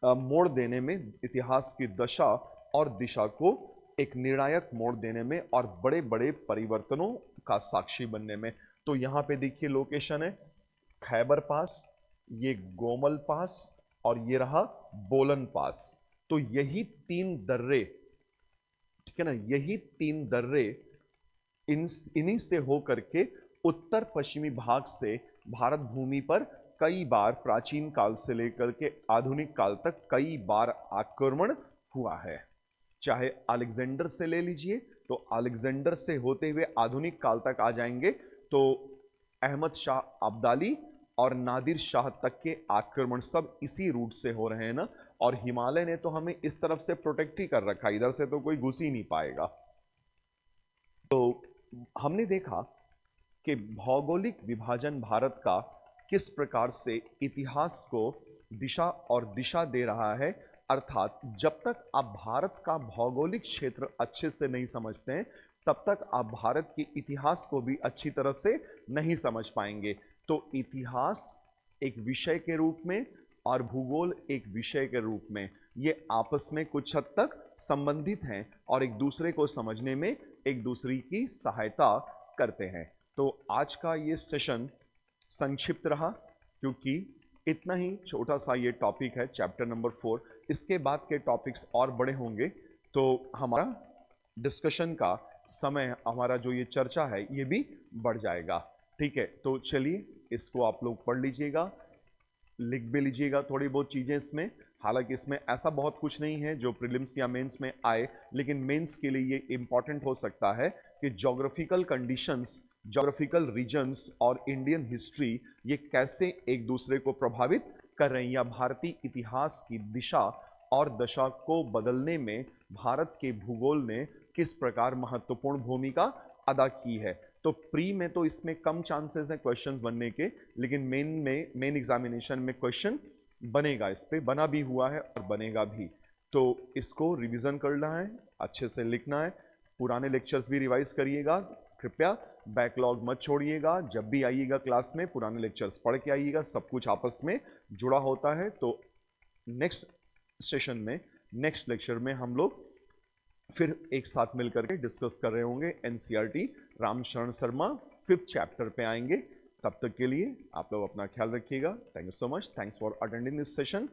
मोड़ देने में, इतिहास की दशा और दिशा को एक निर्णायक मोड़ देने में और बड़े बड़े परिवर्तनों का साक्षी बनने में। तो यहां पे देखिए लोकेशन है खैबर पास, ये गोमल पास और ये रहा बोलन पास। तो यही 3 दर्रे, ठीक है ना, यही 3 दर्रे इन्हीं से होकर के उत्तर पश्चिमी भाग से भारत भूमि पर कई बार प्राचीन काल से लेकर के आधुनिक काल तक कई बार आक्रमण हुआ है। चाहे अलेक्जेंडर से ले लीजिए, तो अलेक्जेंडर से होते हुए आधुनिक काल तक आ जाएंगे तो अहमद शाह अब्दाली और नादिर शाह तक के आक्रमण सब इसी रूट से हो रहे हैं ना। और हिमालय ने तो हमें इस तरफ से प्रोटेक्ट ही कर रखा, इधर से तो कोई घुस ही नहीं पाएगा। तो हमने देखा कि भौगोलिक विभाजन भारत का किस प्रकार से इतिहास को दिशा दे रहा है। अर्थात जब तक आप भारत का भौगोलिक क्षेत्र अच्छे से नहीं समझते हैं, तब तक आप भारत के इतिहास को भी अच्छी तरह से नहीं समझ पाएंगे। तो इतिहास एक विषय के रूप में और भूगोल एक विषय के रूप में ये आपस में कुछ हद तक संबंधित हैं और एक दूसरे को समझने में एक दूसरे की सहायता करते हैं। तो आज का ये सेशन संक्षिप्त रहा क्योंकि इतना ही छोटा सा ये टॉपिक है, चैप्टर नंबर 4। इसके बाद के टॉपिक्स और बड़े होंगे तो हमारा डिस्कशन का समय, हमारा जो ये चर्चा है ये भी बढ़ जाएगा। ठीक है, तो चलिए इसको आप लोग पढ़ लीजिएगा, लिख भी लीजिएगा थोड़ी बहुत चीज़ें इसमें। हालांकि इसमें ऐसा बहुत कुछ नहीं है जो प्रीलिम्स या मेंस में आए, लेकिन मेंस के लिए ये इंपॉर्टेंट हो सकता है कि ज्योग्राफिकल कंडीशंस, ज्योग्राफिकल रीजन्स और इंडियन हिस्ट्री ये कैसे एक दूसरे को प्रभावित कर रही हैं या भारतीय इतिहास की दिशा और दशा को बदलने में भारत के भूगोल ने किस प्रकार महत्वपूर्ण भूमिका अदा की है। तो प्री में तो इसमें कम चांसेस हैं क्वेश्चंस बनने के, लेकिन मेन एग्जामिनेशन में क्वेश्चन बनेगा, इस पे बना भी हुआ है और बनेगा भी। तो इसको रिवीजन करना है, अच्छे से लिखना है, पुराने लेक्चर्स भी रिवाइज करिएगा, कृपया बैकलॉग मत छोड़िएगा। जब भी आइएगा क्लास में पुराने लेक्चर्स पढ़ के आइएगा, सब कुछ आपस में जुड़ा होता है। तो नेक्स्ट सेशन में, नेक्स्ट लेक्चर में हम लोग फिर एक साथ मिलकर के डिस्कस कर रहे होंगे NCERT Ramsharan Sharma 5th chapter पे आएंगे। तब तक के लिए आप लोग अपना ख्याल रखिएगा। Thank you so much, thanks for attending this session.